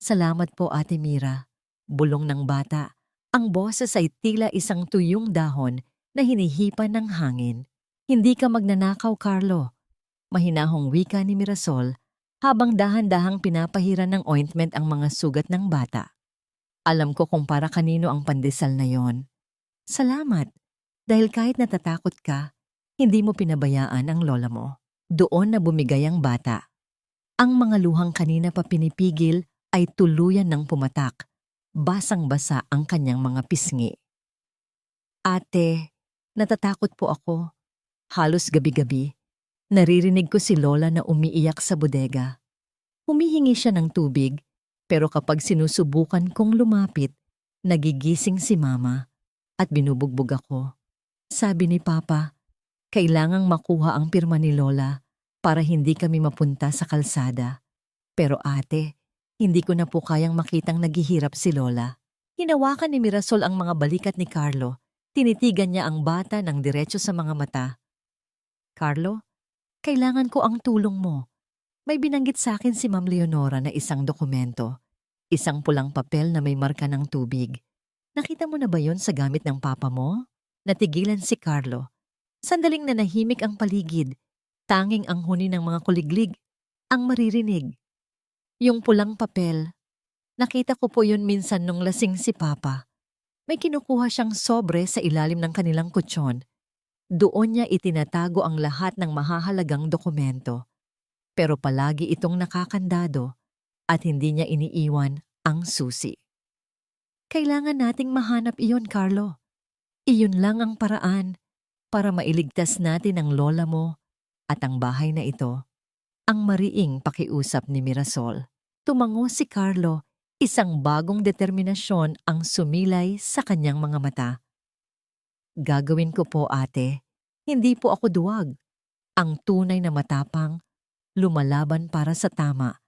"Salamat po, Ate Mira." Bulong ng bata. Ang boses ay tila isang tuyong dahon na hinihipan ng hangin. "Hindi ka magnanakaw, Carlo." Mahinahong wika ni Mirasol habang dahan-dahang pinapahiran ng ointment ang mga sugat ng bata. "Alam ko kung para kanino ang pandesal na yon. Salamat, dahil kahit natatakot ka, hindi mo pinabayaan ang lola mo." Doon na bumigay ang bata. Ang mga luhang kanina pa pinipigil ay tuluyan ng pumatak. Basang-basa ang kanyang mga pisngi. "Ate, natatakot po ako." Halos gabi-gabi, naririnig ko si lola na umiiyak sa bodega. Humihingi siya ng tubig, pero kapag sinusubukan kong lumapit, nagigising si mama at binubugbog ako. Sabi ni Papa, kailangang makuha ang pirma ni Lola para hindi kami mapunta sa kalsada. Pero ate, hindi ko na po kayang makitang naghihirap si Lola. Hinawakan ni Mirasol ang mga balikat ni Carlo. Tinitigan niya ang bata ng diretso sa mga mata. "Carlo, kailangan ko ang tulong mo. May binanggit sa akin si Ma'am Leonora na isang dokumento. Isang pulang papel na may marka ng tubig. Nakita mo na ba yon sa gamit ng papa mo?" Natigilan si Carlo. Sandaling nanahimik ang paligid. Tanging ang huni ng mga kuliglig ang maririnig. "Yung pulang papel, nakita ko po yun minsan nung lasing si Papa. May kinukuha siyang sobre sa ilalim ng kanilang kutsyon. Doon niya itinatago ang lahat ng mahahalagang dokumento. Pero palagi itong nakakandado at hindi niya iniiwan ang susi. Kailangan nating mahanap iyon, Carlo. Iyon lang ang paraan para mailigtas natin ang lola mo at ang bahay na ito." Ang mariing pakiusap ni Mirasol. Tumango si Carlo, isang bagong determinasyon ang sumilay sa kanyang mga mata. "Gagawin ko po, ate. Hindi po ako duwag. Ang tunay na matapang, lumalaban para sa tama,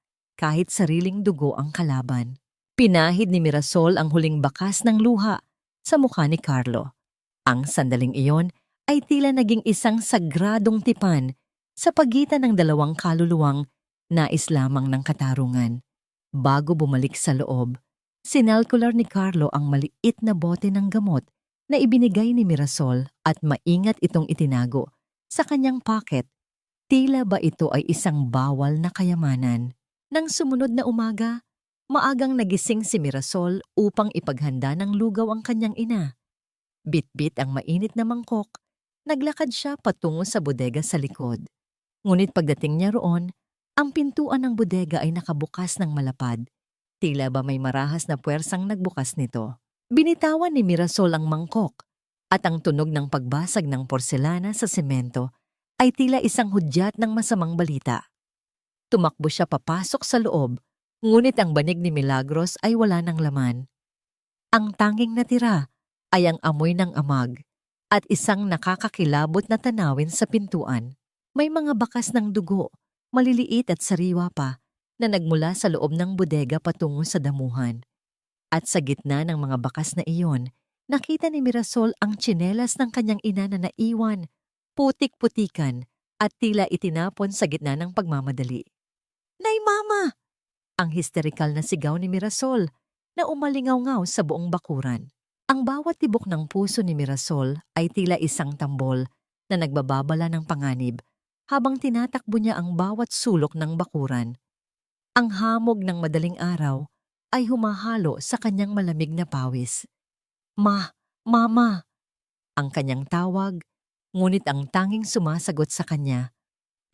kahit sariling dugo ang kalaban. Pinahid ni Mirasol ang huling bakas ng luha sa mukha ni Carlo. Ang sandaling iyon ay tila naging isang sagradong tipan sa pagitan ng dalawang kaluluwang nais lamang ng katarungan. Bago bumalik sa loob, sinalkular ni Carlo ang maliit na bote ng gamot na ibinigay ni Mirasol at maingat itong itinago sa kanyang pocket. Tila ba ito ay isang bawal na kayamanan? Nang sumunod na umaga, maagang nagising si Mirasol upang ipaghanda ng lugaw ang kanyang ina. Bit-bit ang mainit na mangkok, naglakad siya patungo sa bodega sa likod. Ngunit pagdating niya roon, ang pintuan ng bodega ay nakabukas ng malapad. Tila ba may marahas na puwersang nagbukas nito. Binitawan ni Mirasol ang mangkok at ang tunog ng pagbasag ng porselana sa semento ay tila isang hudyat ng masamang balita. Tumakbo siya papasok sa loob, ngunit ang banig ni Milagros ay wala ng laman. Ang tanging natira ay ang amoy ng amag at isang nakakakilabot na tanawin sa pintuan. May mga bakas ng dugo, maliliit at sariwa pa, na nagmula sa loob ng bodega patungo sa damuhan. At sa gitna ng mga bakas na iyon, nakita ni Mirasol ang tsinelas ng kanyang ina na naiwan, putik-putikan at tila itinapon sa gitna ng pagmamadali. "Nay, Mama!" Ang histerikal na sigaw ni Mirasol na umalingaw-ngaw sa buong bakuran. Ang bawat tibok ng puso ni Mirasol ay tila isang tambol na nagbababala ng panganib habang tinatakbo niya ang bawat sulok ng bakuran. Ang hamog ng madaling araw ay humahalo sa kanyang malamig na pawis. Mama! Ang kanyang tawag, ngunit ang tanging sumasagot sa kanya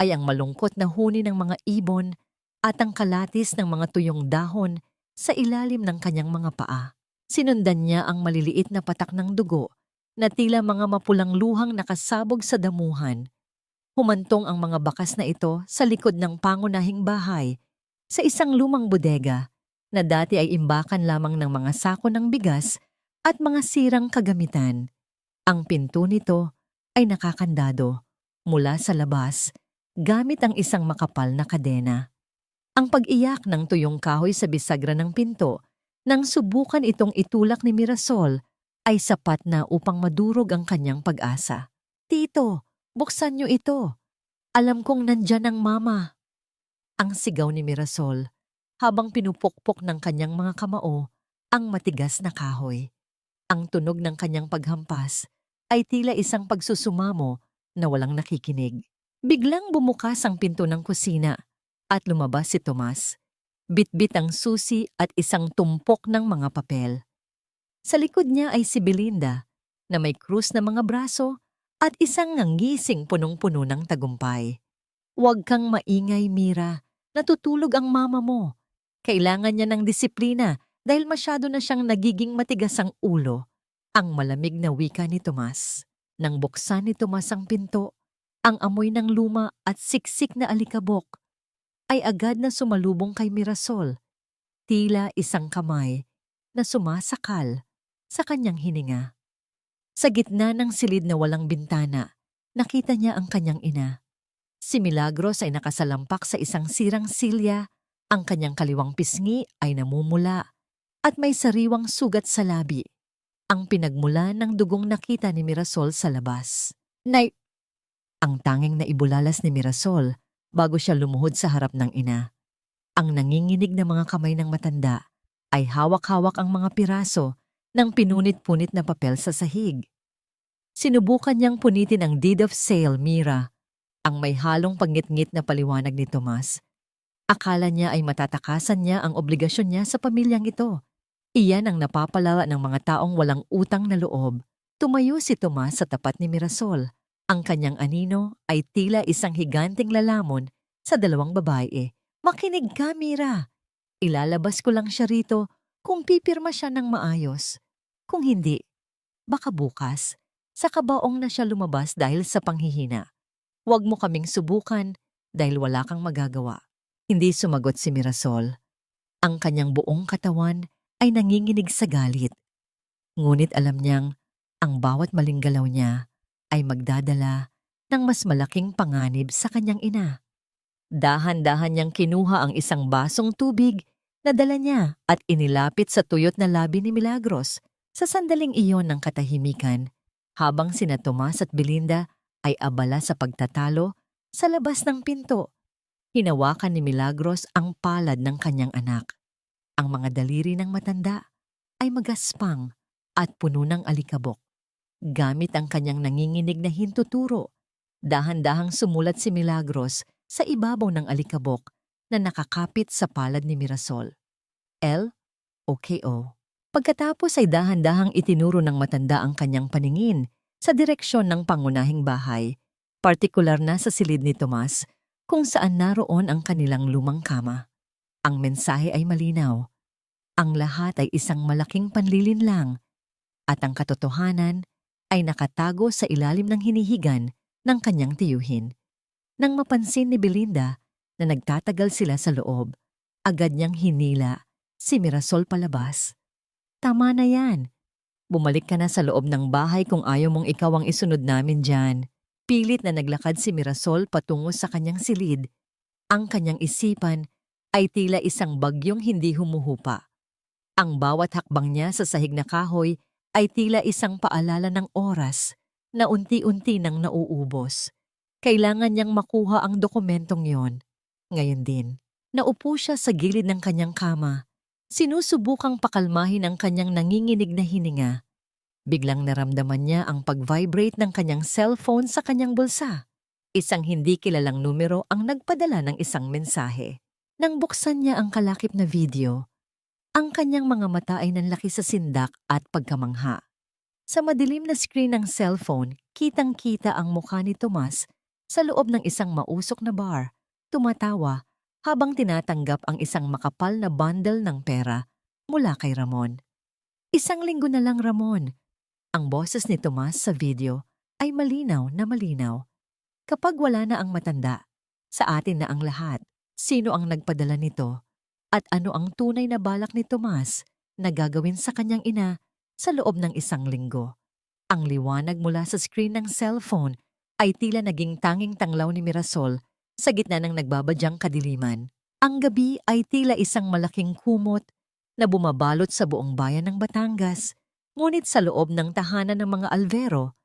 ay ang malungkot na huni ng mga ibon at ang kalatis ng mga tuyong dahon sa ilalim ng kanyang mga paa. Sinundan niya ang maliliit na patak ng dugo na tila mga mapulang luhang nakasabog sa damuhan. Humantong ang mga bakas na ito sa likod ng pangunahing bahay sa isang lumang bodega na dati ay imbakan lamang ng mga sako ng bigas at mga sirang kagamitan. Ang pinto nito ay nakakandado mula sa labas gamit ang isang makapal na kadena. Ang pag-iyak ng tuyong kahoy sa bisagra ng pinto nang subukan itong itulak ni Mirasol ay sapat na upang madurog ang kanyang pag-asa. "Tito, buksan niyo ito. Alam kong nandyan ang Mama." Ang sigaw ni Mirasol habang pinupukpok ng kanyang mga kamao ang matigas na kahoy. Ang tunog ng kanyang paghampas ay tila isang pagsusumamo na walang nakikinig. Biglang bumukas ang pinto ng kusina at lumabas si Tomas. Bitbit ang susi at isang tumpok ng mga papel. Sa likod niya ay si Belinda na may krus na mga braso at isang ngangising punong-puno ng tagumpay. "Huwag kang maingay, Mira. Natutulog ang mama mo. Kailangan niya ng disiplina dahil masyado na siyang nagiging matigas ang ulo." Ang malamig na wika ni Tomas. Nang buksan ni Tomas ang pinto, ang amoy ng luma at siksik na alikabok ay agad na sumalubong kay Mirasol, tila isang kamay na sumasakal sa kanyang hininga. Sa gitna ng silid na walang bintana, nakita niya ang kanyang ina. Si Milagros ay nakasalampak sa isang sirang silya, ang kanyang kaliwang pisngi ay namumula at may sariwang sugat sa labi. Ang pinagmula ng dugong nakita ni Mirasol sa labas. "Nay!" Ang tanging naibulalas ni Mirasol bago siya lumuhod sa harap ng ina. Ang nanginginig na mga kamay ng matanda ay hawak-hawak ang mga piraso ng pinunit-punit na papel sa sahig. Sinubukan niyang punitin ang deed of sale, Mira, ang may halong pangit-ngit na paliwanag ni Tomas. Akala niya ay matatakasan niya ang obligasyon niya sa pamilyang ito. Iyan ang napapalala ng mga taong walang utang na loob. Tumayo si Tomas sa tapat ni Mirasol. Ang kanyang anino ay tila isang higanting lalamon sa dalawang babae. "Makinig ka, Mira. Ilalabas ko lang siya rito kung pipirma siya ng maayos. Kung hindi, baka bukas, sa kabaong na siya lumabas dahil sa panghihina. Huwag mo kaming subukan dahil wala kang magagawa." Hindi sumagot si Mirasol. Ang kanyang buong katawan ay nanginginig sa galit. Ngunit alam niyang ang bawat maling galaw niya ay magdadala ng mas malaking panganib sa kanyang ina. Dahan-dahan niyang kinuha ang isang basong tubig na dala niya at inilapit sa tuyot na labi ni Milagros sa sandaling iyon ng katahimikan habang sina Tomas at Belinda ay abala sa pagtatalo sa labas ng pinto. Hinawakan ni Milagros ang palad ng kanyang anak. Ang mga daliri ng matanda ay magaspang at puno ng alikabok. Gamit ang kanyang nanginginig na hintuturo, dahan-dahang sumulat si Milagros sa ibabaw ng alikabok na nakakapit sa palad ni Mirasol. L o K-O. Pagkatapos ay dahan-dahang itinuro ng matanda ang kanyang paningin sa direksyon ng pangunahing bahay, partikular na sa silid ni Tomas kung saan naroon ang kanilang lumang kama. Ang mensahe ay malinaw. Ang lahat ay isang malaking panlilinlang at ang katotohanan ay nakatago sa ilalim ng hinihigan ng kanyang tiyuhin. Nang mapansin ni Belinda na nagtatagal sila sa loob, agad niyang hinila si Mirasol palabas. Tama na yan. Bumalik ka na sa loob ng bahay kung ayaw mong ikaw ang isunod namin dyan. Pilit na naglakad si Mirasol patungo sa kanyang silid. Ang kanyang isipan ay tila isang bagyong hindi humuhupa. Ang bawat hakbang niya sa sahig na kahoy ay tila isang paalala ng oras na unti-unti nang nauubos. Kailangan niyang makuha ang dokumentong yon. Ngayon din, naupo siya sa gilid ng kanyang kama. Sinusubukang pakalmahin ang kanyang nanginginig na hininga. Biglang naramdaman niya ang pag-vibrate ng kanyang cellphone sa kanyang bulsa. Isang hindi kilalang numero ang nagpadala ng isang mensahe. Nang buksan niya ang kalakip na video, ang kanyang mga mata ay nanlaki sa sindak at pagkamangha. Sa madilim na screen ng cellphone, kitang-kita ang mukha ni Tomas sa loob ng isang mausok na bar, tumatawa habang tinatanggap ang isang makapal na bundle ng pera mula kay Ramon. Isang linggo na lang, Ramon. Ang boses ni Tomas sa video ay malinaw na malinaw. Kapag wala na ang matanda, sa atin na ang lahat. Sino ang nagpadala nito? At ano ang tunay na balak ni Tomas na gagawin sa kanyang ina sa loob ng isang linggo? Ang liwanag mula sa screen ng cellphone ay tila naging tanging tanglaw ni Mirasol sa gitna ng nagbabadyang kadiliman. Ang gabi ay tila isang malaking kumot na bumabalot sa buong bayan ng Batangas, ngunit sa loob ng tahanan ng mga Alvero,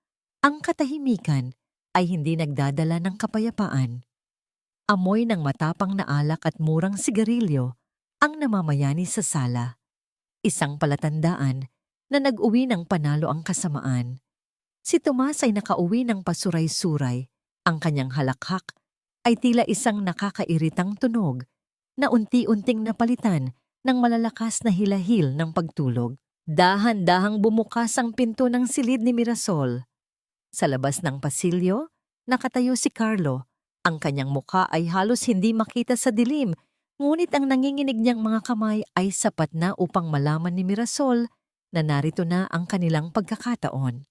ang katahimikan ay hindi nagdadala ng kapayapaan. Amoy ng matapang na alak at murang sigarilyo ang namamayani sa sala. Isang palatandaan na nag-uwi ng panalo ang kasamaan. Si Tomas ay nakauwi ng pasuray-suray. Ang kanyang halakhak ay tila isang nakakairitang tunog na unti-unting napalitan ng malalakas na hilahil ng pagtulog. Dahan-dahang bumukas ang pinto ng silid ni Mirasol. Sa labas ng pasilyo, nakatayo si Carlo. Ang kanyang mukha ay halos hindi makita sa dilim, ngunit ang nanginginig niyang mga kamay ay sapat na upang malaman ni Mirasol na narito na ang kanilang pagkakataon.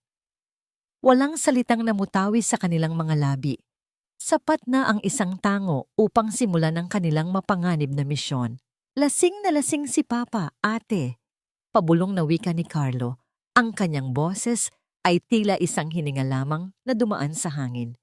Walang salitang namutawi sa kanilang mga labi. Sapat na ang isang tango upang simulan ang kanilang mapanganib na misyon. Lasing na lasing si Papa, ate. Pabulong na wika ni Carlo. Ang kanyang boses ay tila isang hininga lamang na dumaan sa hangin.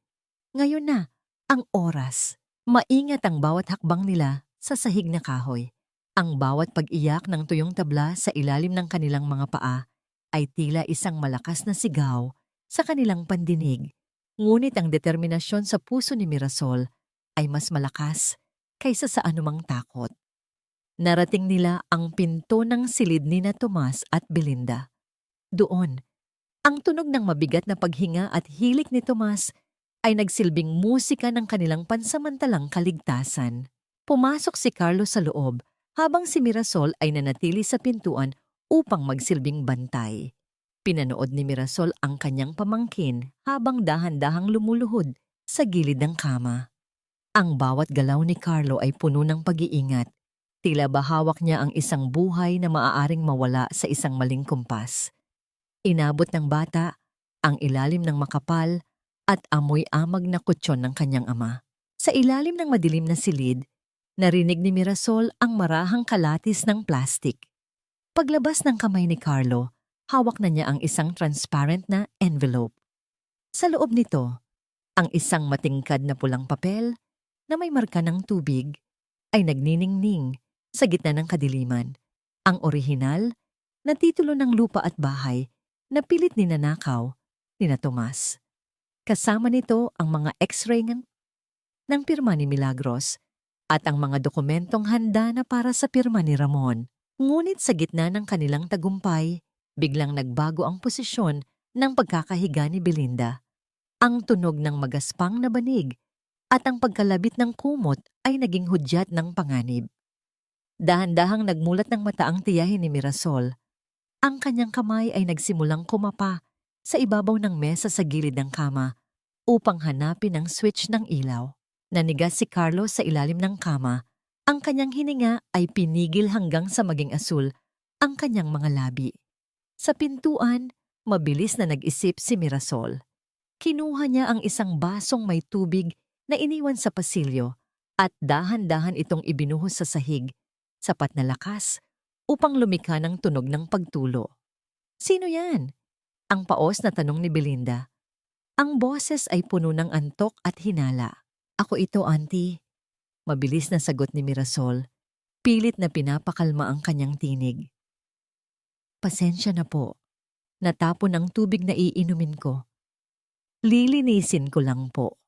Ngayon na, ang oras. Maingat ang bawat hakbang nila sa sahig na kahoy. Ang bawat pag-iyak ng tuyong tabla sa ilalim ng kanilang mga paa ay tila isang malakas na sigaw sa kanilang pandinig. Ngunit ang determinasyon sa puso ni Mirasol ay mas malakas kaysa sa anumang takot. Narating nila ang pinto ng silid ni na Tomas at Belinda. Doon, ang tunog ng mabigat na paghinga at hilik ni Tomas ay nagsilbing musika ng kanilang pansamantalang kaligtasan. Pumasok si Carlo sa loob habang si Mirasol ay nanatili sa pintuan upang magsilbing bantay. Pinanood ni Mirasol ang kanyang pamangkin habang dahan-dahang lumuluhod sa gilid ng kama. Ang bawat galaw ni Carlo ay puno ng pag-iingat. Tila ba hawak niya ang isang buhay na maaaring mawala sa isang maling kumpas. Inabot ng bata ang ilalim ng makapal at amoy-amag na kutsyon ng kanyang ama. Sa ilalim ng madilim na silid, narinig ni Mirasol ang marahang kalatis ng plastik. Paglabas ng kamay ni Carlo, hawak na niya ang isang transparent na envelope. Sa loob nito, ang isang matingkad na pulang papel na may marka ng tubig ay nagniningning sa gitna ng kadiliman. Ang orihinal na titulo ng lupa at bahay na pilit ninanakaw ni na Tomas. Kasama nito ang mga x-ray ng pirma ni Milagros at ang mga dokumentong handa na para sa pirma ni Ramon. Ngunit sa gitna ng kanilang tagumpay, biglang nagbago ang posisyon ng pagkakahiga ni Belinda. Ang tunog ng magaspang na banig at ang pagkalabit ng kumot ay naging hudyat ng panganib. Dahan-dahang nagmulat ng mata ang tiyahin ni Mirasol. Ang kanyang kamay ay nagsimulang kumapa sa ibabaw ng mesa sa gilid ng kama upang hanapin ang switch ng ilaw. Nanigas si Carlo sa ilalim ng kama. Ang kanyang hininga ay pinigil hanggang sa maging asul ang kanyang mga labi. Sa pintuan, mabilis na nag-isip si Mirasol. Kinuha niya ang isang basong may tubig na iniwan sa pasilyo at dahan-dahan itong ibinuhos sa sahig, sapat na lakas upang lumikha ng tunog ng pagtulo. "Sino yan?" ang paos na tanong ni Belinda. Ang boses ay puno ng antok at hinala. "Ako ito, auntie." Mabilis na sagot ni Mirasol, pilit na pinapakalma ang kanyang tinig. "Pasensya na po. Natapon ang tubig na iinumin ko. Lilinisin ko lang po."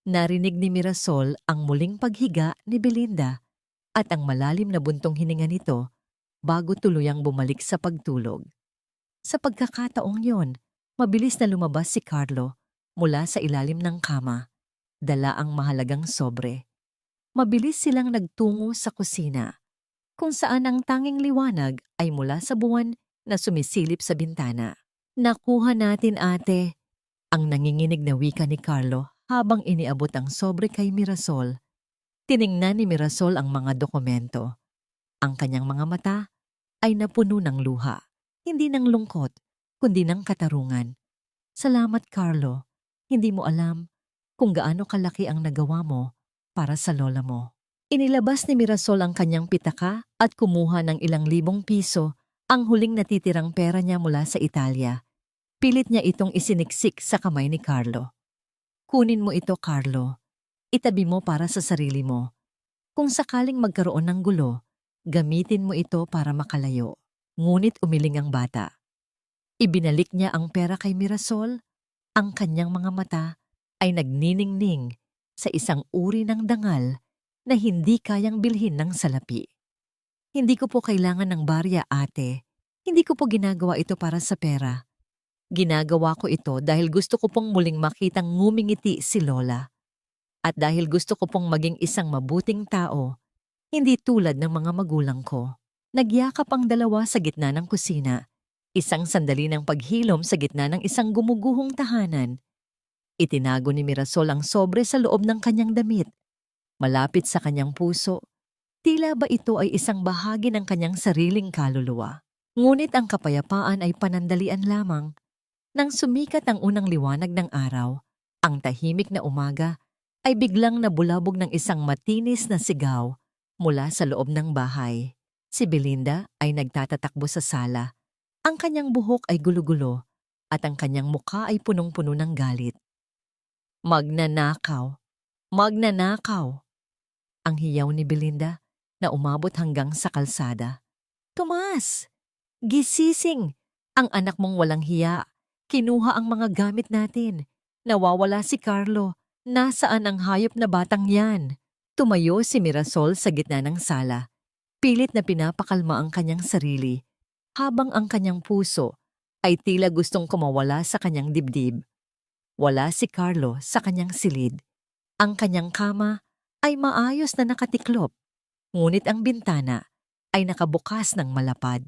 Narinig ni Mirasol ang muling paghiga ni Belinda at ang malalim na buntong hininga nito bago tuluyang bumalik sa pagtulog. Sa pagkakataong yon, mabilis na lumabas si Carlo mula sa ilalim ng kama, dala ang mahalagang sobre. Mabilis silang nagtungo sa kusina, kung saan ang tanging liwanag ay mula sa buwan na sumisilip sa bintana. "Nakuha natin, ate," ang nanginginig na wika ni Carlo habang iniabot ang sobre kay Mirasol. Tiningnan ni Mirasol ang mga dokumento. Ang kanyang mga mata ay napuno ng luha, hindi ng lungkot, kundi ng katarungan. "Salamat, Carlo. Hindi mo alam kung gaano kalaki ang nagawa mo para sa lola mo." Inilabas ni Mirasol ang kanyang pitaka at kumuha ng ilang libong piso, ang huling natitirang pera niya mula sa Italia. Pilit niya itong isiniksik sa kamay ni Carlo. "Kunin mo ito, Carlo. Itabi mo para sa sarili mo. Kung sakaling magkaroon ng gulo, gamitin mo ito para makalayo." Ngunit umiling ang bata. Ibinalik niya ang pera kay Mirasol. Ang kanyang mga mata ay nagniningning sa isang uri ng dangal na hindi kayang bilhin ng salapi. "Hindi ko po kailangan ng barya, ate. Hindi ko po ginagawa ito para sa pera. Ginagawa ko ito dahil gusto ko pong muling makitang ngumingiti si Lola. At dahil gusto ko pong maging isang mabuting tao, hindi tulad ng mga magulang ko." Nagyakap ang dalawa sa gitna ng kusina. Isang sandali ng paghilom sa gitna ng isang gumuguhong tahanan. Itinago ni Mirasol ang sobre sa loob ng kanyang damit. Malapit sa kanyang puso, tila ba ito ay isang bahagi ng kanyang sariling kaluluwa. Ngunit ang kapayapaan ay panandalian lamang. Nang sumikat ang unang liwanag ng araw, ang tahimik na umaga ay biglang nabulabog ng isang matinis na sigaw mula sa loob ng bahay. Si Belinda ay nagtatatakbo sa sala. Ang kanyang buhok ay gulo-gulo at ang kanyang mukha ay punong-puno ng galit. "Magnanakaw! Magnanakaw!" ang hiyaw ni Belinda na umabot hanggang sa kalsada. "Tomas! Gisising! Ang anak mong walang hiya. Kinuha ang mga gamit natin. Nawawala si Carlo. Nasaan ang hayop na batang yan?" Tumayo si Mirasol sa gitna ng sala. Pilit na pinapakalma ang kanyang sarili, habang ang kanyang puso ay tila gustong kumawala sa kanyang dibdib. Wala si Carlo sa kanyang silid. Ang kanyang kama ay maayos na nakatiklop, ngunit ang bintana ay nakabukas ng malapad.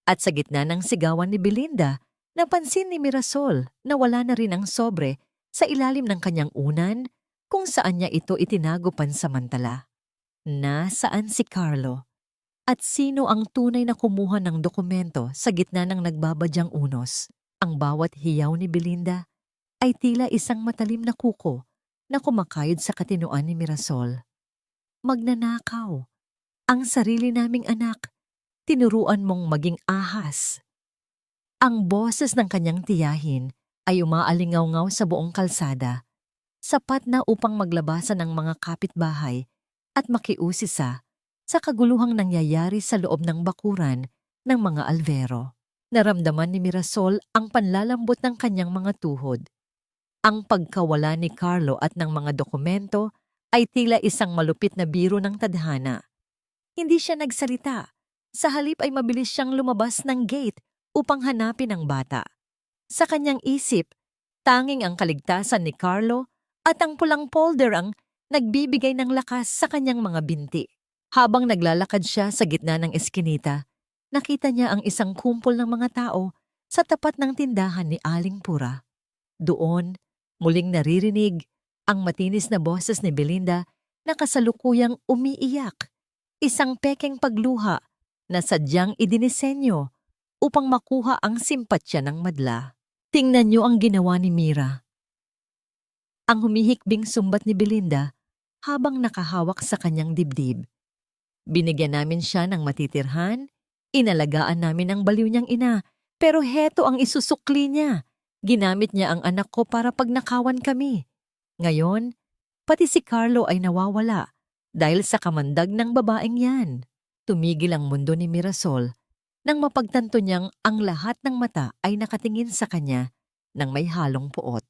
At sa gitna ng sigawan ni Belinda, napansin ni Mirasol na wala na rin ang sobre sa ilalim ng kanyang unan kung saan niya ito itinago pansamantala. Nasaan si Carlo? At sino ang tunay na kumuha ng dokumento sa gitna ng nagbabadyang unos? Ang bawat hiyaw ni Belinda ay tila isang matalim na kuko na kumakayod sa katinoan ni Mirasol. "Magnanakaw! Ang sarili naming anak, tinuruan mong maging ahas." Ang boses ng kanyang tiyahin ay umaalingaw-ngaw sa buong kalsada. sapat na upang maglabasan ng mga kapitbahay at makiusisa sa kaguluhang nangyayari sa loob ng bakuran ng mga alvero. Naramdaman ni Mirasol ang panlalambot ng kanyang mga tuhod. Ang pagkawala ni Carlo at ng mga dokumento ay tila isang malupit na biro ng tadhana. Hindi siya nagsalita. Sa halip ay mabilis siyang lumabas ng gate upang hanapin ang bata. Sa kanyang isip, tanging ang kaligtasan ni Carlo at ang pulang polder ang nagbibigay ng lakas sa kanyang mga binti. Habang naglalakad siya sa gitna ng eskinita, nakita niya ang isang kumpol ng mga tao sa tapat ng tindahan ni Aling Pura. Doon, muling naririnig ang matinis na boses ni Belinda na kasalukuyang umiiyak. Isang pekeng pagluha na sadyang idinisenyo upang makuha ang simpatya ng madla. Tingnan niyo ang ginawa ni Mira. Ang humihikbing sumbat ni Belinda habang nakahawak sa kanyang dibdib. Binigyan namin siya ng matitirhan, inalagaan namin ang baliw niyang ina, pero heto ang isusukli niya. Ginamit niya ang anak ko para pagnakawan kami. Ngayon, pati si Carlo ay nawawala dahil sa kamandag ng babaeng yan. Tumigil ang mundo ni Mirasol nang mapagtanto niyang ang lahat ng mata ay nakatingin sa kanya nang may halong puot.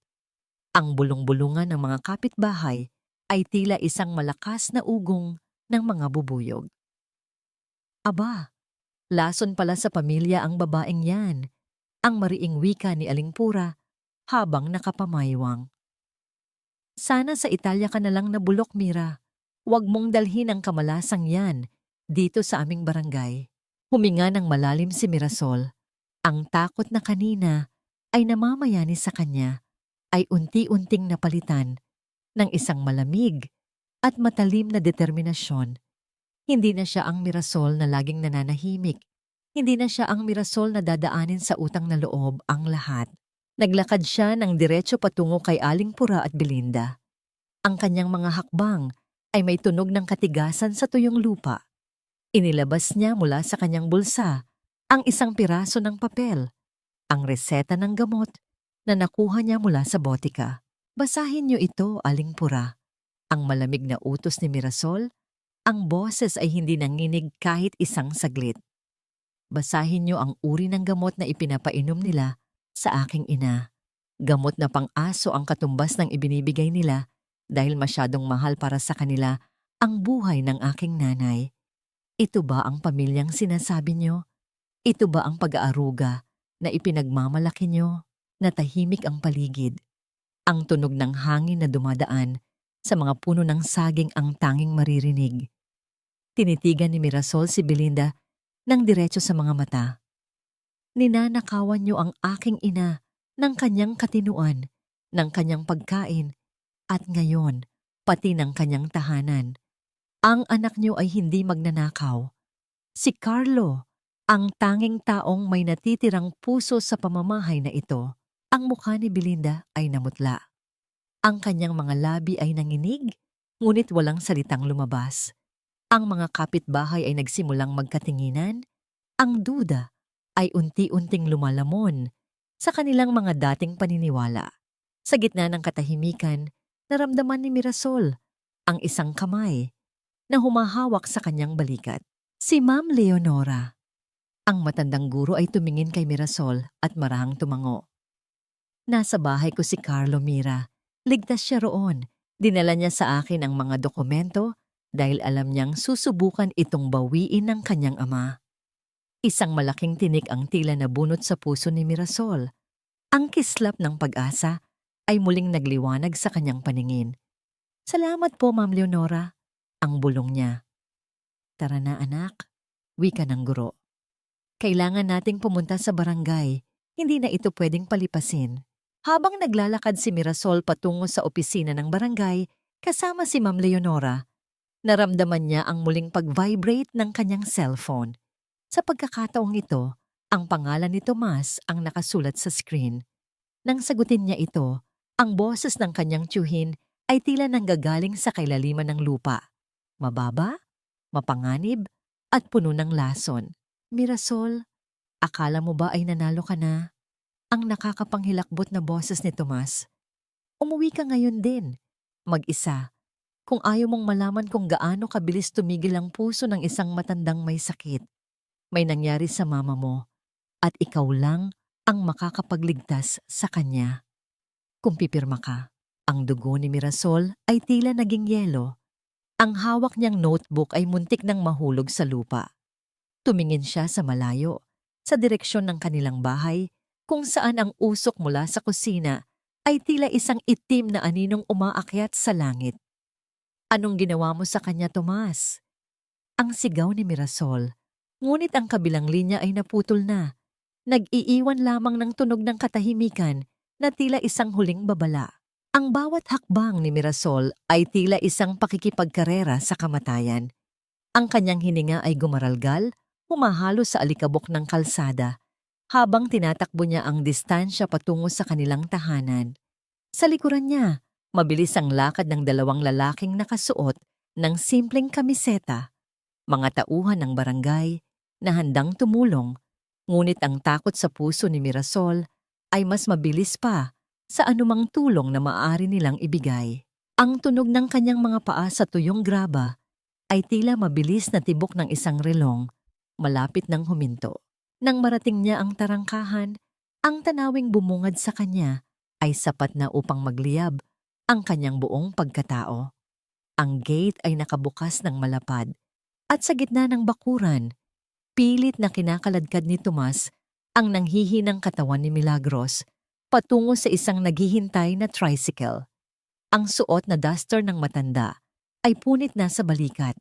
Ang bulong-bulungan ng mga kapitbahay ay tila isang malakas na ugong ng mga bubuyog. Aba, lason pala sa pamilya ang babaeng yan, ang mariing wika ni Aling Pura habang nakapamaywang. Sana sa Italia ka na lang nabulok, Mira. Huwag mong dalhin ang kamalasang yan dito sa aming barangay. Huminga ng malalim si Mirasol. Ang takot na kanina ay namamayani sa kanya ay unti-unting napalitan ng isang malamig at matalim na determinasyon. Hindi na siya ang Mirasol na laging nananahimik. Hindi na siya ang Mirasol na dadaanin sa utang na loob ang lahat. Naglakad siya ng diretso patungo kay Aling Pura at Belinda. Ang kanyang mga hakbang ay may tunog ng katigasan sa tuyong lupa. Inilabas niya mula sa kanyang bulsa ang isang piraso ng papel, ang reseta ng gamot na nakuha niya mula sa botika. Basahin niyo ito, Aling Pura. Ang malamig na utos ni Mirasol, ang boses ay hindi nanginig kahit isang saglit. Basahin niyo ang uri ng gamot na ipinapainom nila sa aking ina. Gamot na pang-aso ang katumbas ng ibinibigay nila dahil masyadong mahal para sa kanila ang buhay ng aking nanay. Ito ba ang pamilyang sinasabi niyo? Ito ba ang pag-aaruga na ipinagmamalaki niyo? Natahimik ang paligid. Ang tunog ng hangin na dumadaan sa mga puno ng saging ang tanging maririnig. Tinitigan ni Mirasol si Belinda ng diretso sa mga mata. Ninanakawan niyo ang aking ina ng kanyang katinuan, ng kanyang pagkain, at ngayon, pati ng kanyang tahanan. Ang anak niyo ay hindi magnanakaw. Si Carlo, ang tanging taong may natitirang puso sa pamamahay na ito. Ang mukha ni Belinda ay namutla. Ang kanyang mga labi ay nanginig, ngunit walang salitang lumabas. Ang mga kapitbahay ay nagsimulang magkatinginan. Ang duda ay unti-unting lumalamon sa kanilang mga dating paniniwala. Sa gitna ng katahimikan, naramdaman ni Mirasol ang isang kamay na humahawak sa kanyang balikat. Si Ma'am Leonora. Ang matandang guro ay tumingin kay Mirasol at marahang tumango. Nasa bahay ko si Carlo, Mira. Ligtas siya roon. Dinala niya sa akin ang mga dokumento dahil alam niyang susubukan itong bawiin ng kanyang ama. Isang malaking tinik ang tila nabunot sa puso ni Mirasol. Ang kislap ng pag-asa ay muling nagliwanag sa kanyang paningin. Salamat po, Ma'am Leonora. Ang bulong niya. Tara na, anak. Wika ng guro. Kailangan nating pumunta sa barangay. Hindi na ito pwedeng palipasin. Habang naglalakad si Mirasol patungo sa opisina ng barangay, kasama si Ma'am Leonora, naramdaman niya ang muling pag-vibrate ng kanyang cellphone. Sa pagkakataong ito, ang pangalan ni Tomas ang nakasulat sa screen. Nang sagutin niya ito, ang boses ng kanyang tiyuhin ay tila nanggagaling sa kailaliman ng lupa. Mababa, mapanganib, at puno ng lason. Mirasol, akala mo ba ay nanalo ka na? Ang nakakapanghilakbot na boses ni Tomas. Umuwi ka ngayon din. mag-isa. Kung ayaw mong malaman kung gaano kabilis tumigil ang puso ng isang matandang may sakit, may nangyari sa mama mo at ikaw lang ang makakapagligtas sa kanya. Kung pipirma ka, ang dugo ni Mirasol ay tila naging yelo. Ang hawak niyang notebook ay muntik nang mahulog sa lupa. Tumingin siya sa malayo, sa direksyon ng kanilang bahay, kung saan ang usok mula sa kusina ay tila isang itim na aninong umaakyat sa langit. Anong ginawa mo sa kanya, Tomas? Ang sigaw ni Mirasol, ngunit ang kabilang linya ay naputol na. Nag-iiwan lamang ng tunog ng katahimikan na tila isang huling babala. Ang bawat hakbang ni Mirasol ay tila isang pakikipagkarera sa kamatayan. Ang kanyang hininga ay gumaralgal, humahalo sa alikabok ng kalsada, habang tinatakbo niya ang distansya patungo sa kanilang tahanan. Sa likuran niya, mabilis ang lakad ng dalawang lalaking nakasuot ng simpleng kamiseta, mga tauhan ng barangay na handang tumulong, ngunit ang takot sa puso ni Mirasol ay mas mabilis pa sa anumang tulong na maaari nilang ibigay. Ang tunog ng kanyang mga paa sa tuyong graba ay tila mabilis na tibok ng isang relong, malapit ng huminto. Nang marating niya ang tarangkahan, ang tanawing bumungad sa kanya ay sapat na upang magliyab ang kanyang buong pagkatao. Ang gate ay nakabukas ng malapad at sa gitna ng bakuran, pilit na kinakaladkad ni Tomas ang nanghihinang katawan ni Milagros patungo sa isang naghihintay na tricycle. Ang suot na duster ng matanda ay punit na sa balikat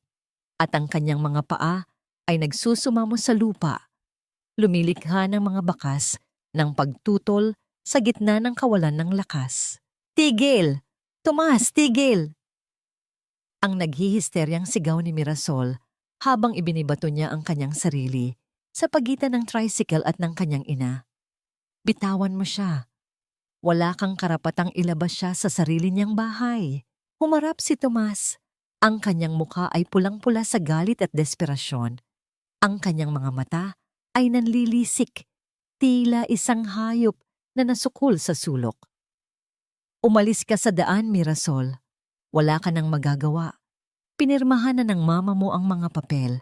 at ang kanyang mga paa ay nagsusumamo sa lupa. Lumilikha ng mga bakas ng pagtutol sa gitna ng kawalan ng lakas. "Tigil! Tomas, tigil!" Ang naghihisteryang sigaw ni Mirasol habang ibinibato niya ang kanyang sarili sa pagitan ng tricycle at ng kanyang ina. Bitawan mo siya. Wala kang karapatang ilabas siya sa sarili niyang bahay. Humarap si Tomas. Ang kanyang mukha ay pulang-pula sa galit at desperasyon. Ang kanyang mga mata ay nanlilisik, tila isang hayop na nasukol sa sulok. "Umalis ka sa daan, Mirasol. Wala ka nang magagawa. Pinirmahan na ng mama mo ang mga papel.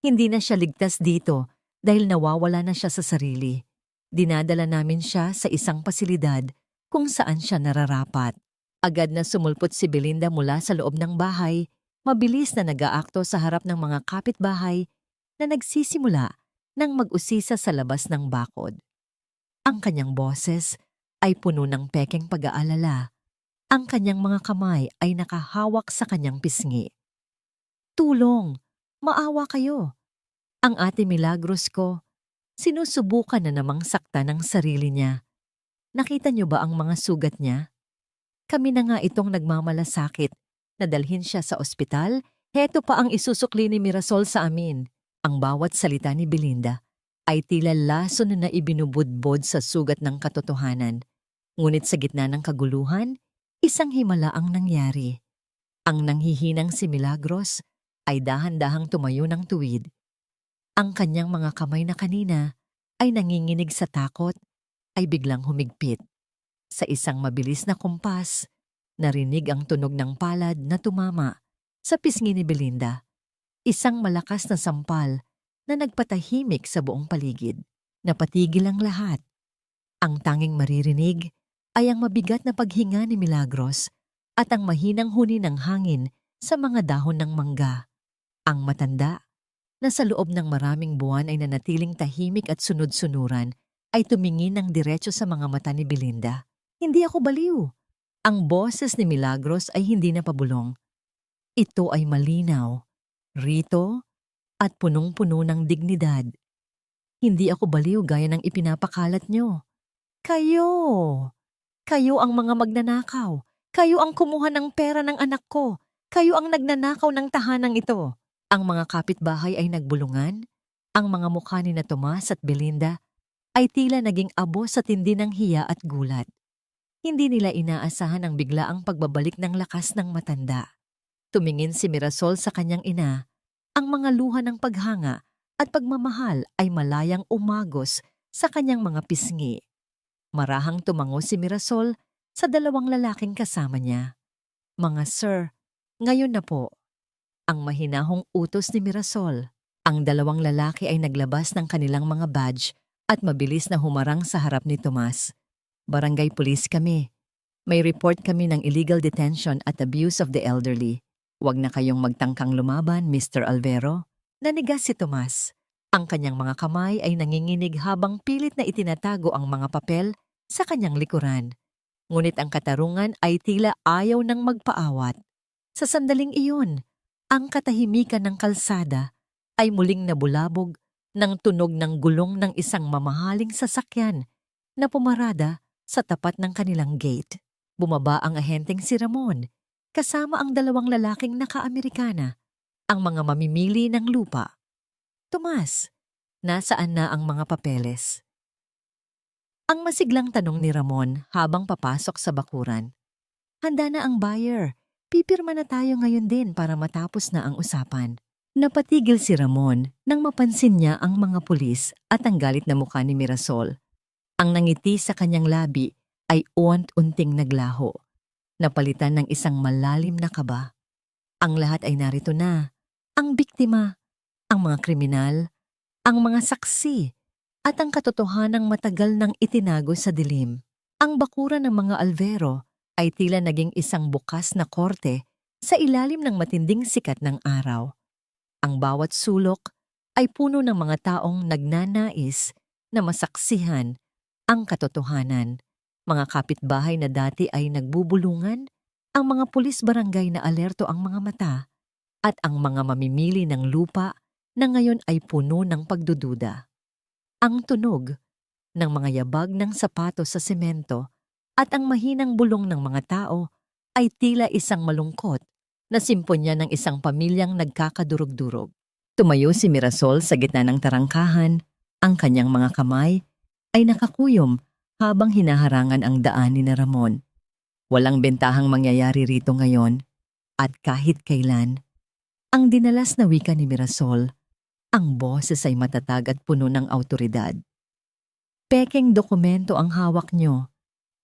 Hindi na siya ligtas dito dahil nawawala na siya sa sarili. Dinadala namin siya sa isang pasilidad kung saan siya nararapat." Agad na sumulpot si Belinda mula sa loob ng bahay, mabilis na nag-aakto sa harap ng mga kapitbahay na nagsisimula nang mag-usisa sa labas ng bakod. Ang kanyang boses ay puno ng pekeng pag-aalala. Ang kanyang mga kamay ay nakahawak sa kanyang pisngi. "Tulong! Maawa kayo! Ang ate Milagros ko, sinusubukan na namang sakta ng sarili niya. Nakita niyo ba ang mga sugat niya? Kami na nga itong nagmamalasakit. Nadalhin siya sa ospital. Heto pa ang isusukli ni Mirasol sa amin." Ang bawat salita ni Belinda ay tila laso na ibinubudbod sa sugat ng katotohanan. Ngunit sa gitna ng kaguluhan, isang himala ang nangyari. Ang nanghihinang si Milagros ay dahan-dahang tumayo ng tuwid. Ang kanyang mga kamay na kanina ay nanginginig sa takot ay biglang humigpit. Sa isang mabilis na kumpas, narinig ang tunog ng palad na tumama sa pisngi ni Belinda. Isang malakas na sampal na nagpatahimik sa buong paligid. Napatigil ang lahat. Ang tanging maririnig ay ang mabigat na paghinga ni Milagros at ang mahinang huni ng hangin sa mga dahon ng mangga. Ang matanda, na sa loob ng maraming buwan ay nanatiling tahimik at sunod-sunuran, ay tumingin ng diretso sa mga mata ni Belinda. "Hindi ako baliw." Ang boses ni Milagros ay hindi napabulong. Ito ay malinaw, rito, at punong-puno ng dignidad. "Hindi ako baliw gaya ng ipinapakalat niyo. Kayo! Kayo ang mga magnanakaw. Kayo ang kumuha ng pera ng anak ko. Kayo ang nagnanakaw ng tahanang ito." Ang mga kapitbahay ay nagbulungan. Ang mga mukha ni na Tomas at Belinda ay tila naging abo sa tindi ng hiya at gulat. Hindi nila inaasahan ang biglaang pagbabalik ng lakas ng matanda. Tumingin si Mirasol sa kanyang ina. Ang mga luha ng paghanga at pagmamahal ay malayang umagos sa kanyang mga pisngi. Marahang tumango si Mirasol sa dalawang lalaking kasama niya. Mga sir, ngayon na po. Ang mahinahong utos ni Mirasol. Ang dalawang lalaki ay naglabas ng kanilang mga badge at mabilis na humarang sa harap ni Tomas. Barangay Police kami. May report kami ng illegal detention at abuse of the elderly. Huwag na kayong magtangkang lumaban, Mr. Alvero. Nanigas si Tomas. Ang kanyang mga kamay ay nanginginig habang pilit na itinatago ang mga papel sa kanyang likuran. Ngunit ang katarungan ay tila ayaw nang magpaawat. Sa sandaling iyon, ang katahimikan ng kalsada ay muling nabulabog ng tunog ng gulong ng isang mamahaling sasakyan na pumarada sa tapat ng kanilang gate. Bumaba ang ahenteng si Ramon, kasama ang dalawang lalaking naka-Amerikana, ang mga mamimili ng lupa. Tomas, nasaan na ang mga papeles? Ang masiglang tanong ni Ramon habang papasok sa bakuran. Handa na ang buyer. Pipirma na tayo ngayon din para matapos na ang usapan. Napatigil si Ramon nang mapansin niya ang mga pulis at ang galit na mukha ni Mirasol. Ang nangiti sa kanyang labi ay unti-unting naglaho, napalitan ng isang malalim na kaba. Ang lahat ay narito na. Ang biktima, ang mga kriminal, ang mga saksi, at ang katotohanang matagal nang itinago sa dilim. Ang bakuran ng mga Alvero ay tila naging isang bukas na korte sa ilalim ng matinding sikat ng araw. Ang bawat sulok ay puno ng mga taong nagnanais na masaksihan ang katotohanan. Mga kapitbahay na dati ay nagbubulungan, ang mga pulis barangay na alerto ang mga mata, at ang mga mamimili ng lupa na ngayon ay puno ng pagdududa. Ang tunog ng mga yabag ng sapatos sa semento at ang mahinang bulong ng mga tao ay tila isang malungkot na simponya ng isang pamilyang nagkakadurog-durog. Tumayo si Mirasol sa gitna ng tarangkahan, ang kanyang mga kamay ay nakakuyom habang hinaharangan ang daan ni Ramon. Walang bentahang mangyayari rito ngayon at kahit kailan. Ang dinalas na wika ni Mirasol, ang boses ay matatag at puno ng awtoridad. Pekeng dokumento ang hawak nyo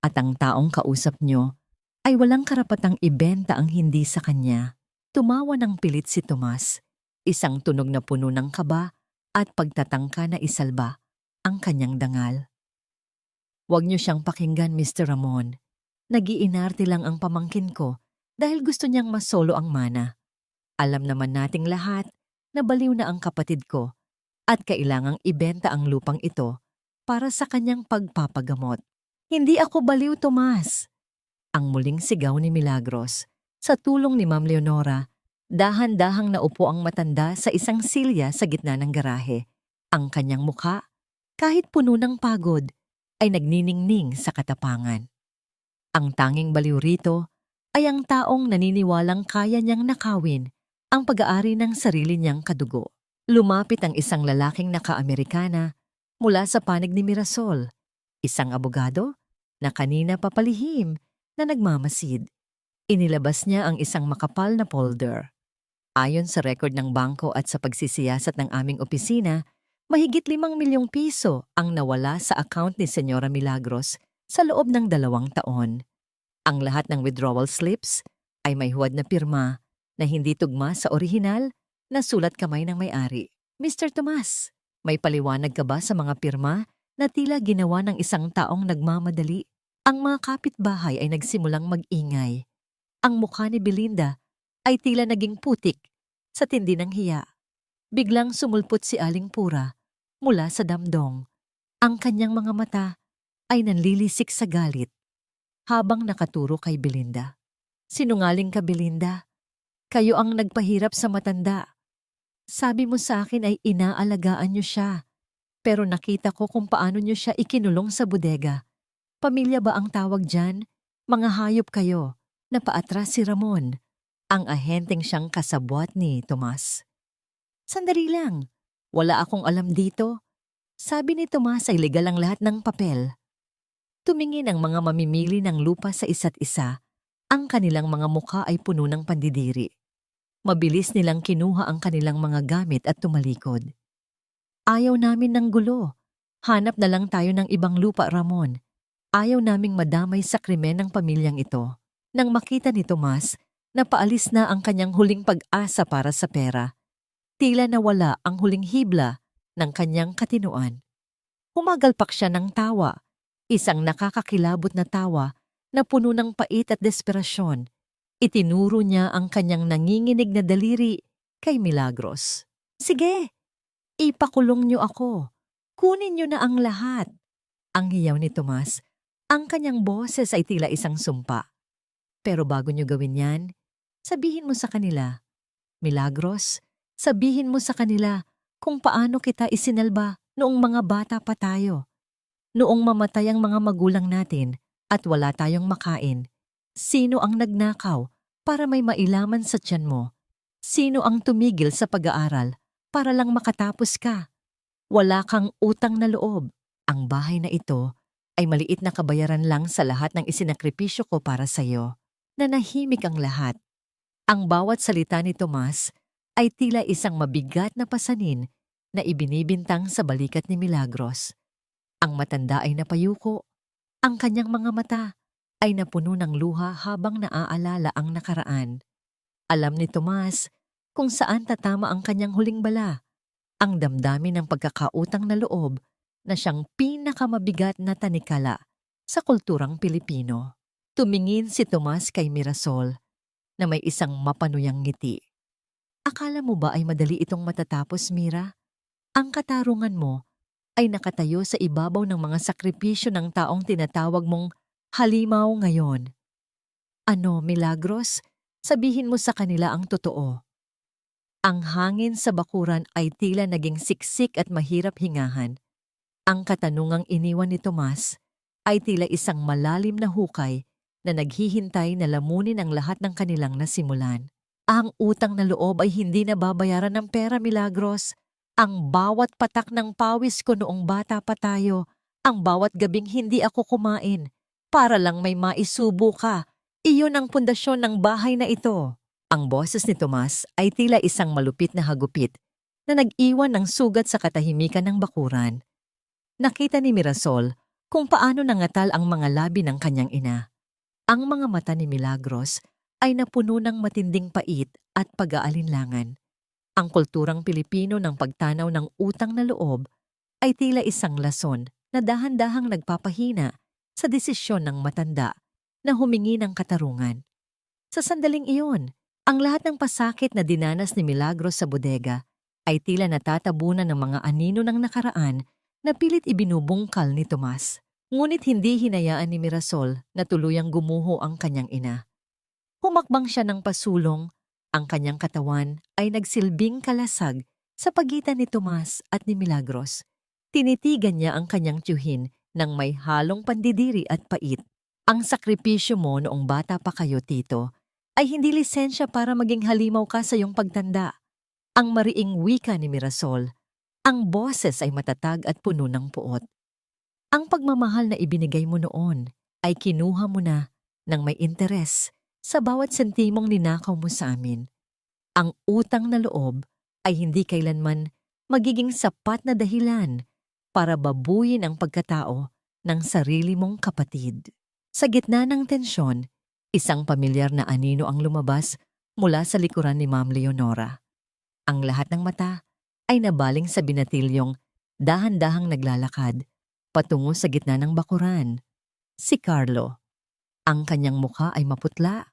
at ang taong kausap nyo ay walang karapatang ibenta ang hindi sa kanya. Tumawa ng pilit si Tomas, isang tunog na puno ng kaba at pagtatangka na isalba ang kanyang dangal. Huwag niyo siyang pakinggan, Mr. Ramon. Nag-iinarte lang ang pamangkin ko dahil gusto niyang masolo ang mana. Alam naman nating lahat na baliw na ang kapatid ko at kailangang ibenta ang lupang ito para sa kanyang pagpapagamot. Hindi ako baliw, Tomas. Ang muling sigaw ni Milagros. Sa tulong ni Ma'am Leonora, dahan-dahang naupo ang matanda sa isang silya sa gitna ng garahe. Ang kanyang mukha, kahit puno ng pagod, ay nagniningning sa katapangan. Ang tanging baliw rito ay ang taong naniniwalang kaya niyang nakawin ang pag-aari ng sarili niyang kadugo. Lumapit ang isang lalaking naka-Amerikana mula sa panig ni Mirasol, isang abogado na kanina papalihim na nagmamasid. Inilabas niya ang isang makapal na folder. Ayon sa record ng bangko at sa pagsisiyasat ng aming opisina, mahigit 5 milyong piso ang nawala sa account ni Senyora Milagros sa loob ng 2 taon. Ang lahat ng withdrawal slips ay may huwad na pirma na hindi tugma sa orihinal na sulat kamay ng may-ari. Mr. Tomas, may paliwanag ka ba sa mga pirma na tila ginawa ng isang taong nagmamadali? Ang mga kapitbahay ay nagsimulang mag-ingay. Ang mukha ni Belinda ay tila naging putik sa tindi ng hiya. Biglang sumulpot si Aling Pura mula sa damdong. Ang kanyang mga mata ay nanlilisik sa galit habang nakaturo kay Belinda. Sinungaling ka, Belinda. Kayo ang nagpahirap sa matanda. Sabi mo sa akin ay inaalagaan niyo siya. Pero nakita ko kung paano niyo siya ikinulong sa bodega. Pamilya ba ang tawag dyan? Mga hayop kayo. Napaatras si Ramon, ang ahenteng siyang kasabwat ni Tomas. Sandali lang. Wala akong alam dito. Sabi ni Tomas ay legal ang lahat ng papel. Tumingin ang mga mamimili ng lupa sa isa't isa. Ang kanilang mga mukha ay puno ng pandidiri. Mabilis nilang kinuha ang kanilang mga gamit at tumalikod. Ayaw namin ng gulo. Hanap na lang tayo ng ibang lupa, Ramon. Ayaw naming madamay sa krimen ng pamilyang ito. Nang makita ni Tomas na paalis na ang kanyang huling pag-asa para sa pera, tila nawala ang huling hibla ng kanyang katinoan. Humagalpak siya ng tawa, isang nakakakilabot na tawa na puno ng pait at desperasyon. Itinuro niya ang kanyang nanginginig na daliri kay Milagros. "Sige, ipakulong niyo ako. Kunin niyo na ang lahat." Ang hiyaw ni Tomas, ang kanyang boses ay tila isang sumpa. "Pero bago niyo gawin yan, sabihin mo sa kanila, Milagros, sabihin mo sa kanila kung paano kita isinalba noong mga bata pa tayo. Noong mamatay ang mga magulang natin at wala tayong makain, sino ang nagnakaw para may mailaman sa tiyan mo? Sino ang tumigil sa pag-aaral para lang makatapos ka? Wala kang utang na loob. Ang bahay na ito ay maliit na kabayaran lang sa lahat ng isinakripisyo ko para sa iyo." Nanahimik ang lahat. Ang bawat salita ni Tomas ay tila isang mabigat na pasanin na ibinibintang sa balikat ni Milagros. Ang matanda ay napayuko. Ang kanyang mga mata ay napuno ng luha habang naaalala ang nakaraan. Alam ni Tomas kung saan tatama ang kanyang huling bala, ang damdamin ng pagkakautang na loob na siyang pinakamabigat na tanikala sa kulturang Pilipino. Tumingin si Tomas kay Mirasol na may isang mapanuyang ngiti. "Akala mo ba ay madali itong matatapos, Mira? Ang katarungan mo ay nakatayo sa ibabaw ng mga sakripisyo ng taong tinatawag mong halimaw ngayon. Ano, Milagros? Sabihin mo sa kanila ang totoo." Ang hangin sa bakuran ay tila naging siksik at mahirap hingahan. Ang katanungang iniwan ni Tomas ay tila isang malalim na hukay na naghihintay na lamunin ang lahat ng kanilang nasimulan. Ang utang na loob ay hindi nababayaran ng pera, Milagros. Ang bawat patak ng pawis ko noong bata pa tayo, ang bawat gabing hindi ako kumain, para lang may maisubo ka, iyon ang pundasyon ng bahay na ito. Ang boses ni Tomas ay tila isang malupit na hagupit na nag-iwan ng sugat sa katahimikan ng bakuran. Nakita ni Mirasol kung paano nangatal ang mga labi ng kanyang ina. Ang mga mata ni Milagros ay napuno ng matinding pait at pag-aalinlangan. Ang kulturang Pilipino ng pagtanaw ng utang na loob ay tila isang lason na dahan-dahang nagpapahina sa desisyon ng matanda na humingi ng katarungan. Sa sandaling iyon, ang lahat ng pasakit na dinanas ni Milagros sa bodega ay tila natatabunan ng mga anino ng nakaraan na pilit ibinubungkal ni Tomas. Ngunit hindi hinayaan ni Mirasol na tuluyang gumuho ang kanyang ina. Humakbang siya ng pasulong, ang kanyang katawan ay nagsilbing kalasag sa pagitan ni Tomas at ni Milagros. Tinitigan niya ang kanyang tiyuhin ng may halong pandidiri at pait. "Ang sakripisyo mo noong bata pa kayo, tito, ay hindi lisensya para maging halimaw ka sa iyong pagtanda." Ang mariing wika ni Mirasol, ang boses ay matatag at puno ng puot. "Ang pagmamahal na ibinigay mo noon ay kinuha mo na ng may interes sa bawat sentimong ninakaw mo sa amin. Ang utang na loob ay hindi kailanman magiging sapat na dahilan para babuyin ang pagkatao ng sarili mong kapatid." Sa gitna ng tensyon, isang pamilyar na anino ang lumabas mula sa likuran ni Ma'am Leonora. Ang lahat ng mata ay nabaling sa binatilyong dahan-dahang naglalakad patungo sa gitna ng bakuran. Si Carlo. Ang kanyang mukha ay maputla.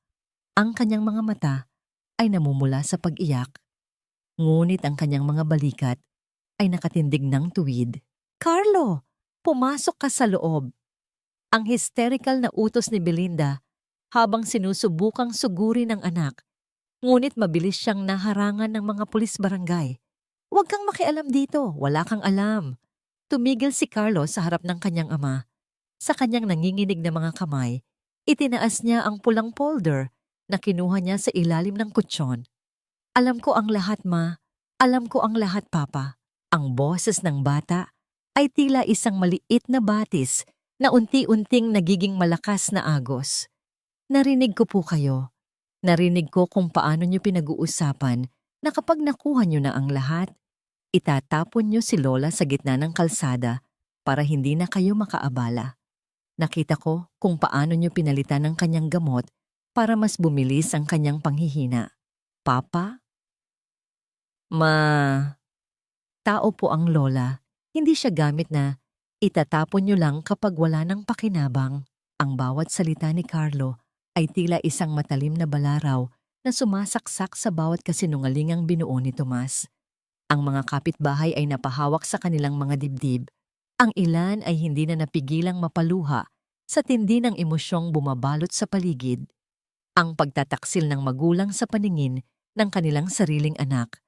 Ang kanyang mga mata ay namumula sa pag-iyak. Ngunit ang kanyang mga balikat ay nakatindig ng tuwid. "Carlo, pumasok ka sa loob." Ang hysterical na utos ni Belinda habang sinusubukang sugurin ang anak. Ngunit mabilis siyang naharangan ng mga pulis barangay. "Huwag kang makialam dito, wala kang alam." Tumigil si Carlo sa harap ng kanyang ama. Sa kanyang nanginginig na mga kamay, itinaas niya ang pulang folder na kinuha niya sa ilalim ng kutsyon. "Alam ko ang lahat, ma. Alam ko ang lahat, papa." Ang boses ng bata ay tila isang maliit na batis na unti-unting nagiging malakas na agos. "Narinig ko po kayo. Narinig ko kung paano niyo pinag-uusapan na kapag nakuha niyo na ang lahat, itatapon niyo si Lola sa gitna ng kalsada para hindi na kayo makaabala. Nakita ko kung paano niyo pinalitan ng kanyang gamot para mas bumilis ang kanyang panghihina. Papa? Tao po ang lola. Hindi siya gamit na itatapon niyo lang kapag wala ng pakinabang. Ang bawat salita ni Carlo ay tila isang matalim na balaraw na sumasaksak sa bawat kasinungalingang binuo ni Tomas. Ang mga kapitbahay ay napahawak sa kanilang mga dibdib. Ang ilan ay hindi na napigilang mapaluha sa tindi ng emosyong bumabalot sa paligid. Ang pagtataksil ng magulang sa paningin ng kanilang sariling anak,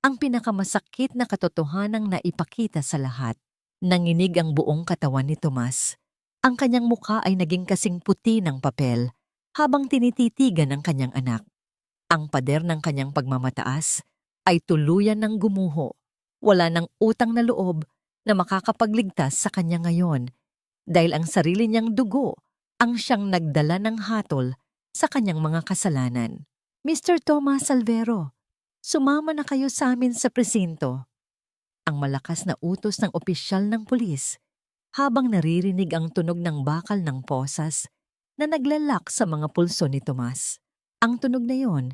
ang pinakamasakit na katotohanang naipakita sa lahat. Nanginig ang buong katawan ni Tomas. Ang kanyang mukha ay naging kasing puti ng papel habang tinititigan ng kanyang anak. Ang pader ng kanyang pagmamataas ay tuluyan ng gumuho. Wala ng utang na loob na makakapagligtas sa kanya ngayon dahil ang sarili niyang dugo ang siyang nagdala ng hatol sa kanyang mga kasalanan. Mr. Thomas Alvero, sumama na kayo sa amin sa presinto. Ang malakas na utos ng opisyal ng pulis habang naririnig ang tunog ng bakal ng posas na naglalak sa mga pulso ni Tomas. Ang tunog na yon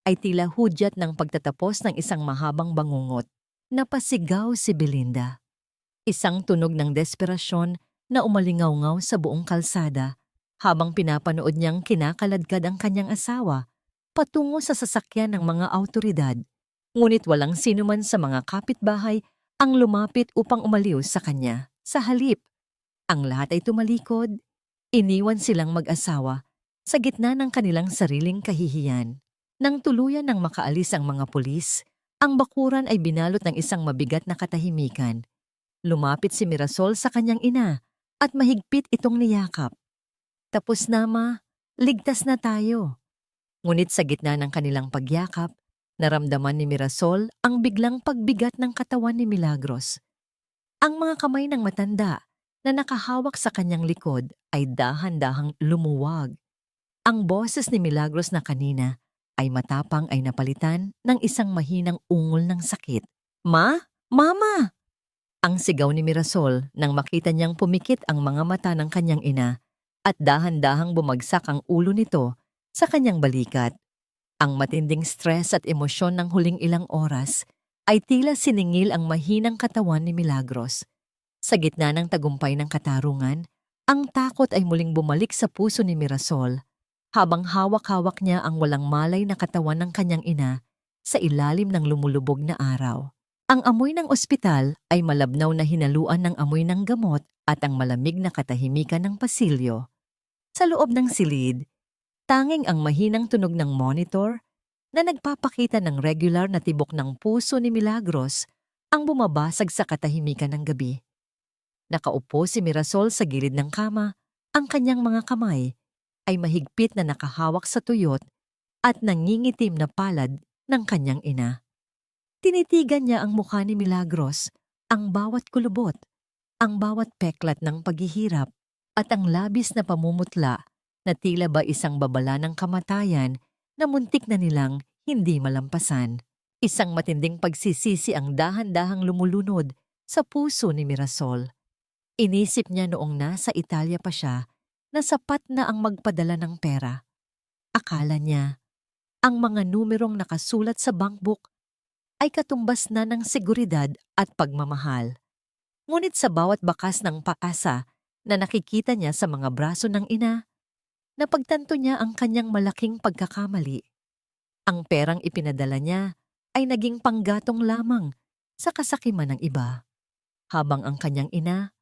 ay tila hudyat ng pagtatapos ng isang mahabang bangungot. Napasigaw si Belinda. Isang tunog ng desperasyon na umalingaw-ngaw sa buong kalsada habang pinapanood niyang kinakaladkad ang kanyang asawa patungo sa sasakyan ng mga awtoridad. Ngunit walang sinuman sa mga kapitbahay ang lumapit upang umaliw sa kanya. Sa halip, ang lahat ay tumalikod, iniwan silang mag-asawa sa gitna ng kanilang sariling kahihiyan. Nang tuluyan ng makaalis ang mga pulis, ang bakuran ay binalot ng isang mabigat na katahimikan. Lumapit si Mirasol sa kanyang ina at mahigpit itong niyakap. Tapos na, ma, ligtas na tayo. Ngunit sa gitna ng kanilang pagyakap, naramdaman ni Mirasol ang biglang pagbigat ng katawan ni Milagros. Ang mga kamay ng matanda na nakahawak sa kanyang likod ay dahan-dahang lumuwag. Ang boses ni Milagros na kanina ay matapang ay napalitan ng isang mahinang ungol ng sakit. Ma? Mama! Ang sigaw ni Mirasol nang makita niyang pumikit ang mga mata ng kanyang ina at dahan-dahang bumagsak ang ulo nito sa kanyang balikat. Ang matinding stress at emosyon ng huling ilang oras ay tila siningil ang mahinang katawan ni Milagros. Sa gitna ng tagumpay ng katarungan, ang takot ay muling bumalik sa puso ni Mirasol habang hawak-hawak niya ang walang malay na katawan ng kanyang ina sa ilalim ng lumulubog na araw. Ang amoy ng ospital ay malabnaw na hinaluan ng amoy ng gamot at ang malamig na katahimikan ng pasilyo. Sa loob ng silid, tanging ang mahinang tunog ng monitor na nagpapakita ng regular na tibok ng puso ni Milagros ang bumabasag sa katahimikan ng gabi. Nakaupo si Mirasol sa gilid ng kama, ang kanyang mga kamay ay mahigpit na nakahawak sa tuyot at nangingitim na palad ng kanyang ina. Tinitigan niya ang mukha ni Milagros, ang bawat kulubot, ang bawat peklat ng paghihirap at ang labis na pamumutla na tila ba isang babala ng kamatayan na muntik na nilang hindi malampasan. Isang matinding pagsisisi ang dahan-dahang lumulunod sa puso ni Mirasol. Inisip niya noong nasa Italia pa siya na sapat na ang magpadala ng pera. Akala niya, ang mga numerong nakasulat sa bankbook ay katumbas na ng seguridad at pagmamahal. Ngunit sa bawat bakas ng paasa na nakikita niya sa mga braso ng ina, napagtanto niya ang kanyang malaking pagkakamali. Ang perang ipinadala niya ay naging panggatong lamang sa kasakiman ng iba, habang ang kanyang ina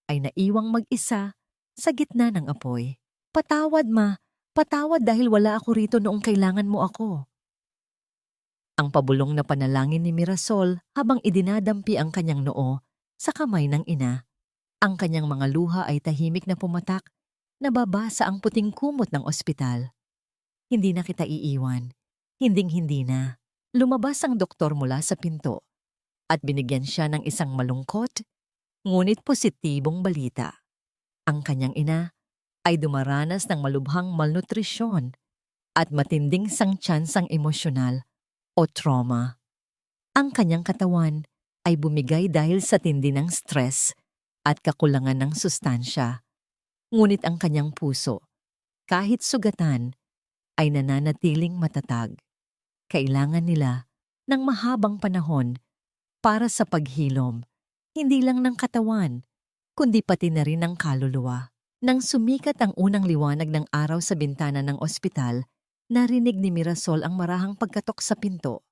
ay naiwang mag-isa sa gitna ng apoy. Patawad, ma. Patawad dahil wala ako rito noong kailangan mo ako. Ang pabulong na panalangin ni Mirasol habang idinadampi ang kanyang noo sa kamay ng ina. Ang kanyang mga luha ay tahimik na pumatak, nababasa ang puting kumot ng ospital. Hindi na kita iiwan. Hinding-hindi na. Lumabas ang doktor mula sa pinto at binigyan siya ng isang malungkot, ngunit positibong balita. Ang kanyang ina ay dumaranas ng malubhang malnutrisyon at matinding sangtsansang emosyonal o trauma. Ang kanyang katawan ay bumigay dahil sa tindi ng stress at kakulangan ng sustansya. Ngunit ang kanyang puso, kahit sugatan, ay nananatiling matatag. Kailangan nila ng mahabang panahon para sa paghilom, hindi lang ng katawan, kundi pati na rin ng kaluluwa. Nang sumikat ang unang liwanag ng araw sa bintana ng ospital, narinig ni Mirasol ang marahang pagkatok sa pinto.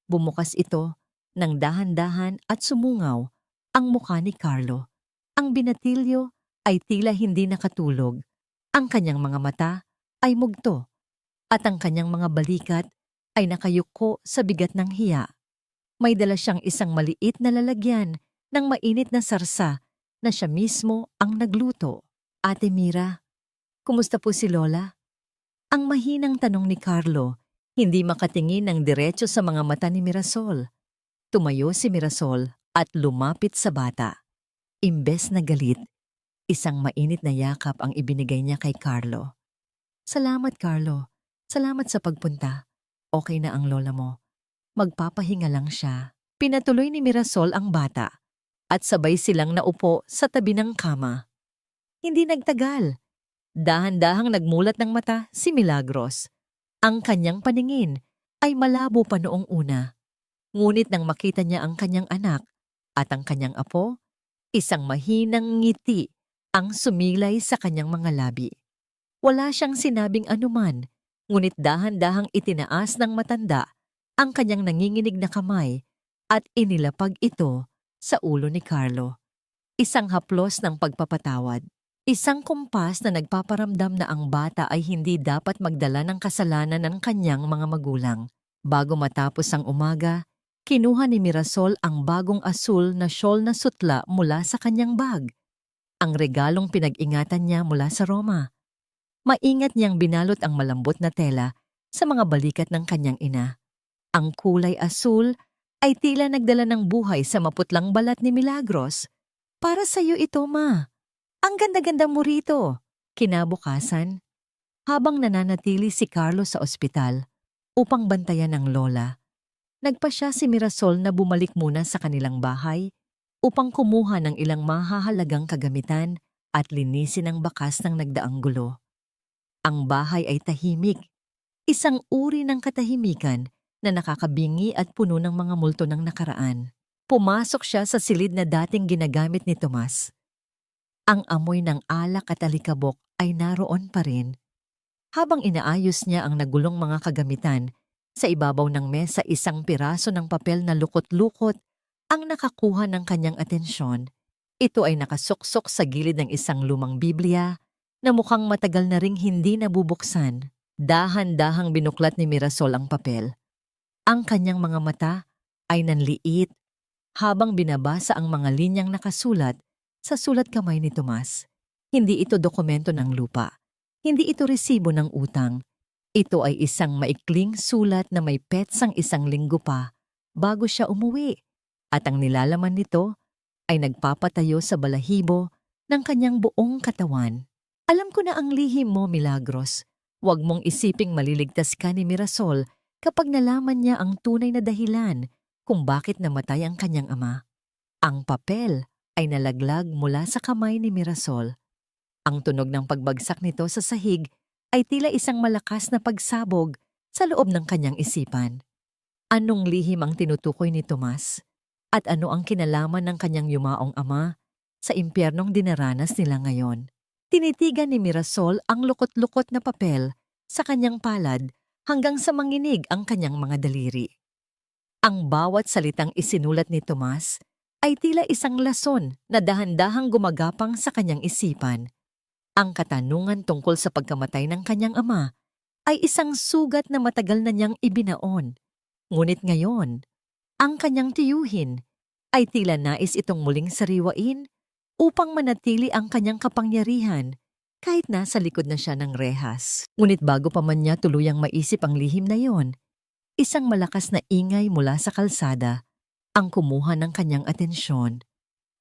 Bumukas ito ng dahan-dahan at sumungaw ang mukha ni Carlo. Ang binatilyo ay tila hindi nakatulog. Ang kanyang mga mata ay mugto at ang kanyang mga balikat ay nakayuko sa bigat ng hiya. May dala siyang isang maliit na lalagyan ng mainit na sarsa na siya mismo ang nagluto. Ate Mira, kumusta po si Lola? Ang mahinang tanong ni Carlo, hindi makatingin ng diretso sa mga mata ni Mirasol. Tumayo si Mirasol at lumapit sa bata. Imbes na galit, isang mainit na yakap ang ibinigay niya kay Carlo. Salamat, Carlo. Salamat sa pagpunta. Okay na ang lola mo. Magpapahinga lang siya. Pinatuloy ni Mirasol ang bata at sabay silang naupo sa tabi ng kama. Hindi nagtagal. Dahan-dahang nagmulat ng mata si Milagros. Ang kanyang paningin ay malabo pa noong una. Ngunit nang makita niya ang kanyang anak at ang kanyang apo, isang mahinang ngiti ang sumilay sa kanyang mga labi. Wala siyang sinabing anuman, ngunit dahan-dahang itinaas ng matanda ang kanyang nanginginig na kamay at inilapag ito sa ulo ni Carlo. Isang haplos ng pagpapatawad. Isang kumpas na nagpaparamdam na ang bata ay hindi dapat magdala ng kasalanan ng kanyang mga magulang. Bago matapos ang umaga, kinuha ni Mirasol ang bagong asul na shawl na sutla mula sa kanyang bag. Ang regalong pinag-ingatan niya mula sa Roma. Maingat niyang binalot ang malambot na tela sa mga balikat ng kanyang ina. Ang kulay asul ay tila nagdala ng buhay sa maputlang balat ni Milagros. Para sa iyo ito, ma. Ang ganda-ganda mo rito. Kinabukasan, habang nananatili si Carlo sa ospital upang bantayan ng lola, nagpasya si Mirasol na bumalik muna sa kanilang bahay upang kumuha ng ilang mahahalagang kagamitan at linisin ang bakas ng nagdaang gulo. Ang bahay ay tahimik, isang uri ng katahimikan na nakakabingi at puno ng mga multo ng nakaraan. Pumasok siya sa silid na dating ginagamit ni Tomas. Ang amoy ng alak at alikabok ay naroon pa rin. Habang inaayos niya ang nagulong mga kagamitan, sa ibabaw ng mesa isang piraso ng papel na lukot-lukot ang nakakuha ng kanyang atensyon. Ito ay nakasuksok sa gilid ng isang lumang Biblia na mukhang matagal na ring hindi nabubuksan. Dahan-dahang binuklat ni Mirasol ang papel. Ang kanyang mga mata ay nanliit habang binabasa ang mga linyang nakasulat sa sulat kamay ni Tomas. Hindi ito dokumento ng lupa. Hindi ito resibo ng utang. Ito ay isang maikling sulat na may petsang isang linggo pa bago siya umuwi. At ang nilalaman nito ay nagpapatayo sa balahibo ng kanyang buong katawan. Alam ko na ang lihim mo, Milagros. Huwag mong isiping maliligtas ka ni Mirasol kapag nalaman niya ang tunay na dahilan kung bakit namatay ang kanyang ama. Ang papel ay nalaglag mula sa kamay ni Mirasol. Ang tunog ng pagbagsak nito sa sahig ay tila isang malakas na pagsabog sa loob ng kanyang isipan. Anong lihim ang tinutukoy ni Tomas? At ano ang kinalaman ng kanyang yumaong ama sa impyernong dinaranas nila ngayon? Tinitigan ni Mirasol ang lukot-lukot na papel sa kanyang palad hanggang sa manginig ang kanyang mga daliri. Ang bawat salitang isinulat ni Tomas ay tila isang lason na dahan-dahang gumagapang sa kanyang isipan. Ang katanungan tungkol sa pagkamatay ng kanyang ama ay isang sugat na matagal na niyang ibinaon. Ngunit ngayon, ang kanyang tiyuhin ay tila nais itong muling sariwain upang manatili ang kanyang kapangyarihan kahit nasa likod na siya ng rehas. Ngunit bago pa man niya tuluyang maisip ang lihim na yon, isang malakas na ingay mula sa kalsada ang kumuha ng kanyang atensyon.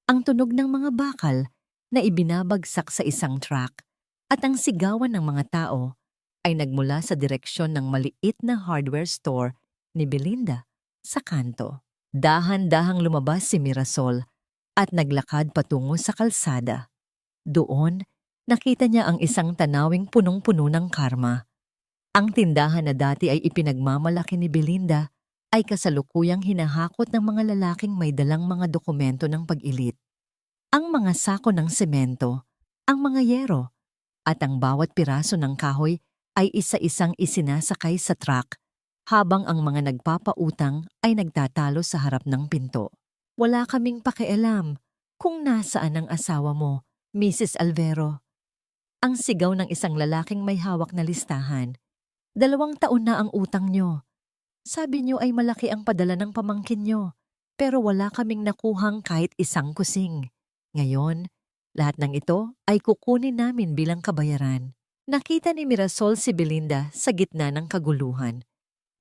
Ang tunog ng mga bakal na ibinabagsak sa isang truck at ang sigawan ng mga tao ay nagmula sa direksyon ng maliit na hardware store ni Belinda sa kanto. Dahan-dahang lumabas si Mirasol at naglakad patungo sa kalsada. Doon, nakita niya ang isang tanawing punong-puno ng karma. Ang tindahan na dati ay ipinagmamalaki ni Belinda ay kasalukuyang hinahakot ng mga lalaking may dalang mga dokumento ng pag-ilit. Ang mga sako ng semento, ang mga yero, at ang bawat piraso ng kahoy ay isa-isang isinasakay sa truck habang ang mga nagpapautang ay nagtatalo sa harap ng pinto. Wala kaming pakialam kung nasaan ang asawa mo, Mrs. Alvero. Ang sigaw ng isang lalaking may hawak na listahan. 2 taon na ang utang nyo. Sabi nyo ay malaki ang padala ng pamangkin nyo, pero wala kaming nakuhang kahit isang kusing. Ngayon, lahat ng ito ay kukunin namin bilang kabayaran. Nakita ni Mirasol si Belinda sa gitna ng kaguluhan.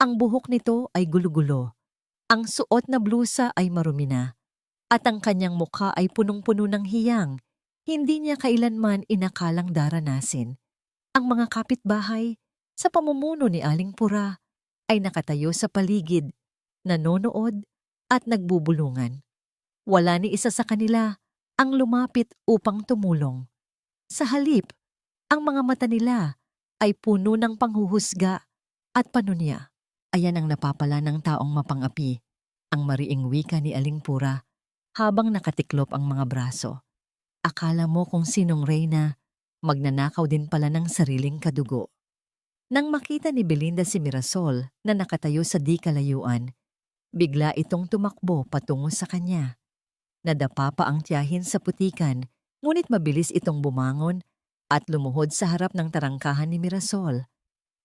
Ang buhok nito ay gulo-gulo. Ang suot na blusa ay marumi na. At ang kanyang mukha ay punong-puno ng hiyang. Hindi niya kailanman inakalang daranasin. Ang mga kapitbahay, sa pamumuno ni Aling Pura, ay nakatayo sa paligid, nanonood at nagbubulungan. Wala ni isa sa kanila ang lumapit upang tumulong. Sa halip, ang mga mata nila ay puno ng panghuhusga at panunya. Ayan ang napapala ng taong mapangapi, ang mariing wika ni Aling Pura habang nakatiklop ang mga braso. Akala mo kung sinong reyna, magnanakaw din pala ng sariling kadugo. Nang makita ni Belinda si Mirasol na nakatayo sa di kalayuan, bigla itong tumakbo patungo sa kanya. Nadapa pa ang tiyahin sa putikan, ngunit mabilis itong bumangon at lumuhod sa harap ng tarangkahan ni Mirasol.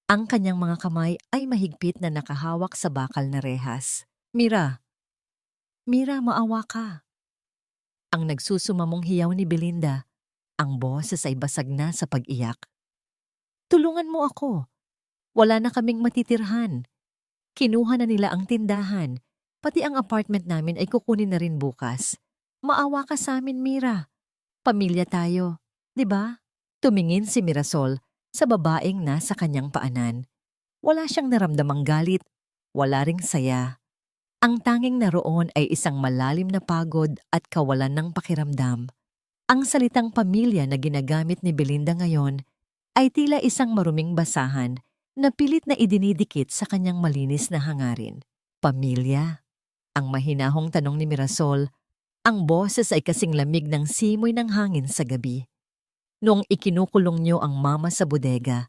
Ang kanyang mga kamay ay mahigpit na nakahawak sa bakal na rehas. Mira, maawa ka. Ang nagsusumamong hiyaw ni Belinda, ang boses ay basag na sa pag-iyak. Tulungan mo ako. Wala na kaming matitirhan. Kinuha na nila ang tindahan. Pati ang apartment namin ay kukunin na rin bukas. Maawa ka sa amin, Mira. Pamilya tayo, 'di ba? Tumingin si Mirasol sa babaeng nasa kanyang paanan. Wala siyang naramdamang galit, wala ring saya. Ang tanging naroon ay isang malalim na pagod at kawalan ng pakiramdam. Ang salitang pamilya na ginagamit ni Belinda ngayon ay tila isang maruming basahan na pilit na idinidikit sa kanyang malinis na hangarin. Pamilya? Ang mahinahong tanong ni Mirasol, ang boses ay kasing lamig ng simoy ng hangin sa gabi. Noong ikinukulong niyo ang mama sa bodega,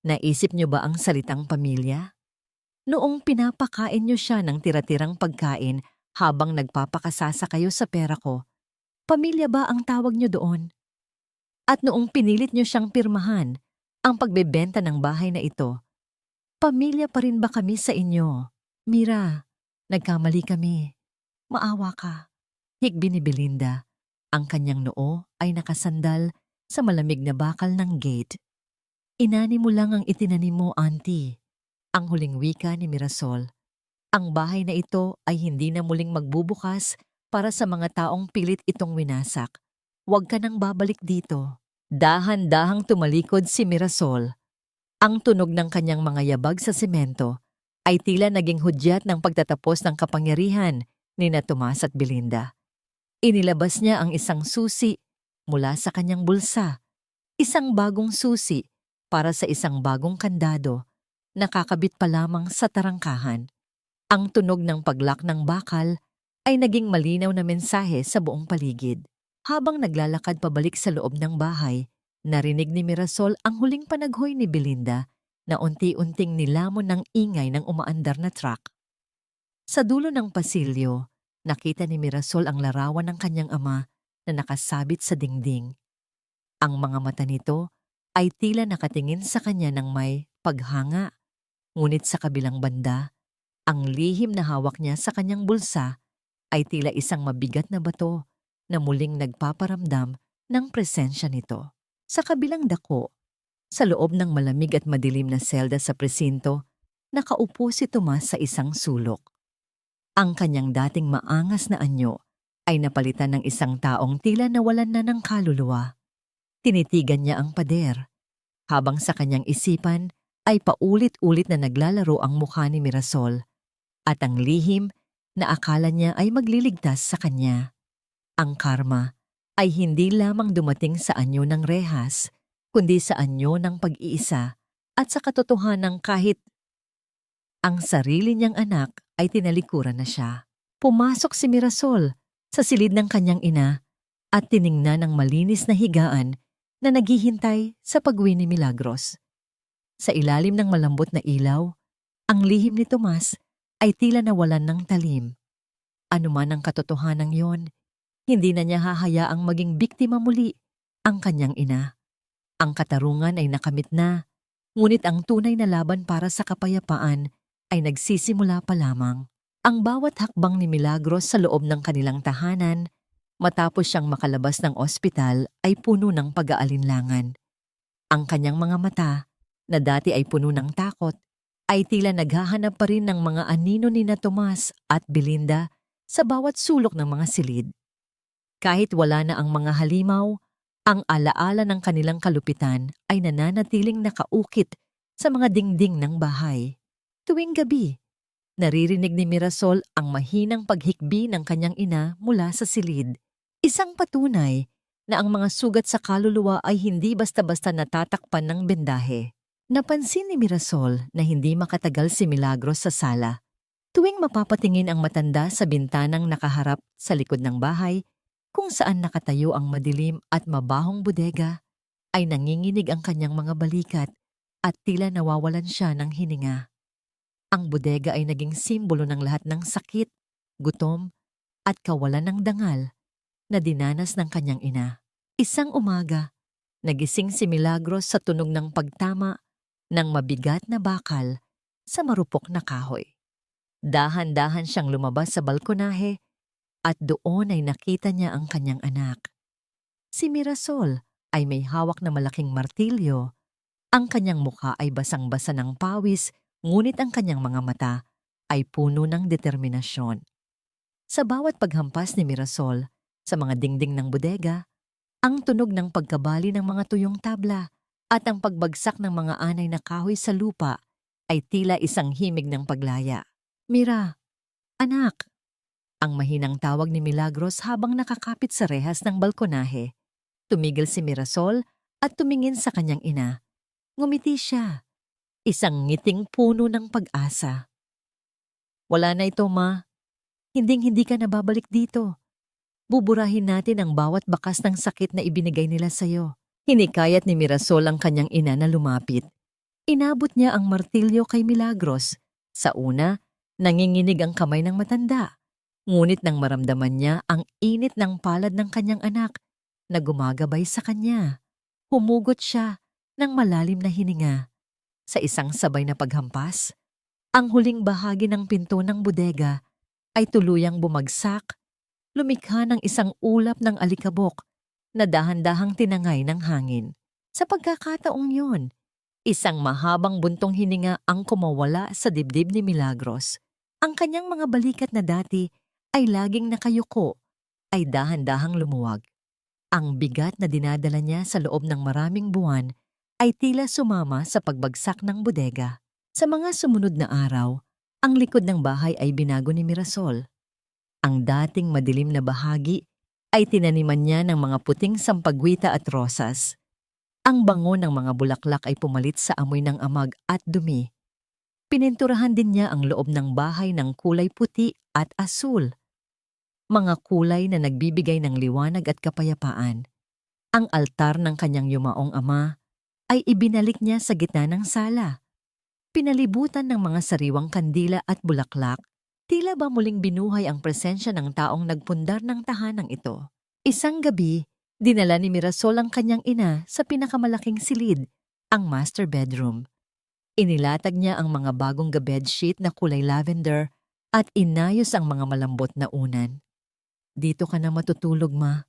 naisip niyo ba ang salitang pamilya? Noong pinapakain niyo siya ng tira-tirang pagkain habang nagpapakasasa kayo sa pera ko, pamilya ba ang tawag niyo doon? At noong pinilit niyo siyang pirmahan ang pagbebenta ng bahay na ito, pamilya pa rin ba kami sa inyo? Mira, nagkamali kami. Maawa ka. Higbi ni Belinda. Ang kanyang noo ay nakasandal sa malamig na bakal ng gate. Inani mo lang ang itinanim mo, auntie. Ang huling wika ni Mirasol. Ang bahay na ito ay hindi na muling magbubukas para sa mga taong pilit itong winasak. Huwag ka nang babalik dito. Dahan-dahang tumalikod si Mirasol. Ang tunog ng kanyang mga yabag sa semento ay tila naging hudyat ng pagtatapos ng kapangyarihan ni na Tomas at Belinda. Inilabas niya ang isang susi mula sa kanyang bulsa. Isang bagong susi para sa isang bagong kandado na kakabit pa lamang sa tarangkahan. Ang tunog ng paglak ng bakal ay naging malinaw na mensahe sa buong paligid. Habang naglalakad pabalik sa loob ng bahay, narinig ni Mirasol ang huling panaghoy ni Belinda na unti-unting nilamon ng ingay ng umaandar na truck. Sa dulo ng pasilyo, nakita ni Mirasol ang larawan ng kanyang ama na nakasabit sa dingding. Ang mga mata nito ay tila nakatingin sa kanya ng may paghanga. Ngunit sa kabilang banda, ang lihim na hawak niya sa kanyang bulsa ay tila isang mabigat na bato na muling nagpaparamdam ng presensya nito. Sa kabilang dako, sa loob ng malamig at madilim na selda sa presinto, nakaupo si Tomas sa isang sulok. Ang kanyang dating maangas na anyo ay napalitan ng isang taong tila nawalan na ng kaluluwa. Tinitigan niya ang pader, habang sa kanyang isipan ay paulit-ulit na naglalaro ang mukha ni Mirasol at ang lihim na akala niya ay magliligtas sa kanya. Ang karma ay hindi lamang dumating sa anyo ng rehas, kundi sa anyo ng pag-iisa at sa katotohanang kahit ang sarili niyang anak ay tinalikuran na siya. Pumasok si Mirasol sa silid ng kanyang ina at tiningnan ang malinis na higaan na naghihintay sa pag-uwi ni Milagros. Sa ilalim ng malambot na ilaw, ang lihim ni Tomas ay tila nawalan ng talim. Ano man ang katotohanan yon, hindi na niya hahayaang maging biktima muli ang kanyang ina. Ang katarungan ay nakamit na, ngunit ang tunay na laban para sa kapayapaan ay nagsisimula pa lamang. Ang bawat hakbang ni Milagros sa loob ng kanilang tahanan, matapos siyang makalabas ng ospital, ay puno ng pag-aalinlangan. Ang kanyang mga mata, na dati ay puno ng takot, ay tila naghahanap pa rin ng mga anino ni na Tomas at Belinda sa bawat sulok ng mga silid. Kahit wala na ang mga halimaw, ang alaala ng kanilang kalupitan ay nananatiling nakaukit sa mga dingding ng bahay. Tuwing gabi, naririnig ni Mirasol ang mahinang paghikbi ng kanyang ina mula sa silid. Isang patunay na ang mga sugat sa kaluluwa ay hindi basta-basta natatakpan ng bendahe. Napansin ni Mirasol na hindi makatagal si Milagros sa sala. Tuwing mapapatingin ang matanda sa bintanang nakaharap sa likod ng bahay, kung saan nakatayo ang madilim at mabahong bodega, ay nanginginig ang kanyang mga balikat at tila nawawalan siya ng hininga. Ang bodega ay naging simbolo ng lahat ng sakit, gutom, at kawalan ng dangal na dinanas ng kanyang ina. Isang umaga, nagising si Milagros sa tunog ng pagtama ng mabigat na bakal sa marupok na kahoy. Dahan-dahan siyang lumabas sa balkonahe at doon ay nakita niya ang kanyang anak. Si Mirasol ay may hawak na malaking martilyo. Ang kanyang mukha ay basang-basa ng pawis, ngunit ang kanyang mga mata ay puno ng determinasyon. Sa bawat paghampas ni Mirasol sa mga dingding ng bodega, ang tunog ng pagkabali ng mga tuyong tabla at ang pagbagsak ng mga anay na kahoy sa lupa ay tila isang himig ng paglaya. "Mira, anak!" Ang mahinang tawag ni Milagros habang nakakapit sa rehas ng balkonahe. Tumigil si Mirasol at tumingin sa kanyang ina. Ngumiti siya. Isang ngiting puno ng pag-asa. "Wala na ito, ma. Hinding-hindi ka na babalik dito. Buburahin natin ang bawat bakas ng sakit na ibinigay nila sa'yo." Hinikayat ni Mirasol ang kanyang ina na lumapit. Inabot niya ang martilyo kay Milagros. Sa una, nanginginig ang kamay ng matanda. Ngunit nang maramdaman niya ang init ng palad ng kanyang anak na gumagabay sa kanya, humugot siya ng malalim na hininga. Sa isang sabay na paghampas, ang huling bahagi ng pinto ng bodega ay tuluyang bumagsak, lumikha ng isang ulap ng alikabok na dahan-dahang tinangay ng hangin. Sa pagkakataong yun, isang mahabang buntong hininga ang kumawala sa dibdib ni Milagros. Ang kanyang mga balikat na dati ay laging nakayuko ay dahan-dahang lumuwag. Ang bigat na dinadala niya sa loob ng maraming buwan ay tila sumama sa pagbagsak ng bodega. Sa mga sumunod na araw, ang likod ng bahay ay binago ni Mirasol. Ang dating madilim na bahagi ay tinaniman niya ng mga puting sampagwita at rosas. Ang bango ng mga bulaklak ay pumalit sa amoy ng amag at dumi. Pininturahan din niya ang loob ng bahay ng kulay puti at asul. Mga kulay na nagbibigay ng liwanag at kapayapaan. Ang altar ng kanyang yumaong ama ay ibinalik niya sa gitna ng sala. Pinalibutan ng mga sariwang kandila at bulaklak, tila ba muling binuhay ang presensya ng taong nagpundar ng tahanang ito. Isang gabi, dinala ni Mirasol ang kanyang ina sa pinakamalaking silid, ang master bedroom. Inilatag niya ang mga bagong bedsheet na kulay lavender at inayos ang mga malambot na unan. "Dito ka na matutulog, ma.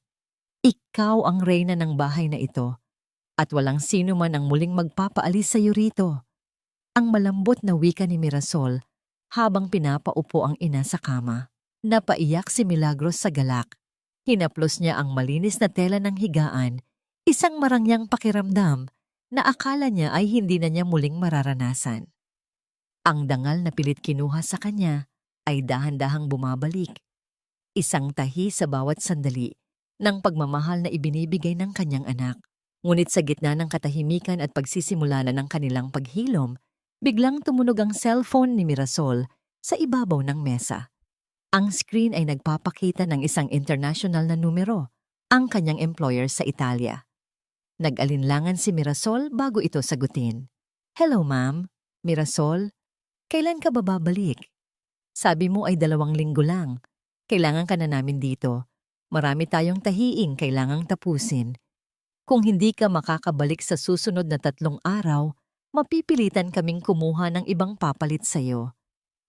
Ikaw ang reyna ng bahay na ito at walang sino man ang muling magpapaalis sa iyo rito." Ang malambot na wika ni Mirasol habang pinapaupo ang ina sa kama. Napaiyak si Milagros sa galak. Hinaplos niya ang malinis na tela ng higaan, isang marangyang pakiramdam na akala niya ay hindi na niya muling mararanasan. Ang dangal na pilit kinuha sa kanya ay dahan-dahang bumabalik. Isang tahi sa bawat sandali ng pagmamahal na ibinibigay ng kanyang anak. Ngunit sa gitna ng katahimikan at pagsisimula na ng kanilang paghilom, biglang tumunog ang cellphone ni Mirasol sa ibabaw ng mesa. Ang screen ay nagpapakita ng isang international na numero, ang kanyang employer sa Italia. Nag-alinlangan si Mirasol bago ito sagutin. "Hello ma'am, Mirasol, kailan ka ba babalik? Sabi mo ay 2 linggo lang. Kailangan ka na namin dito. Marami tayong tahiing kailangang tapusin. Kung hindi ka makakabalik sa susunod na 3 araw, mapipilitan kaming kumuha ng ibang papalit sa'yo.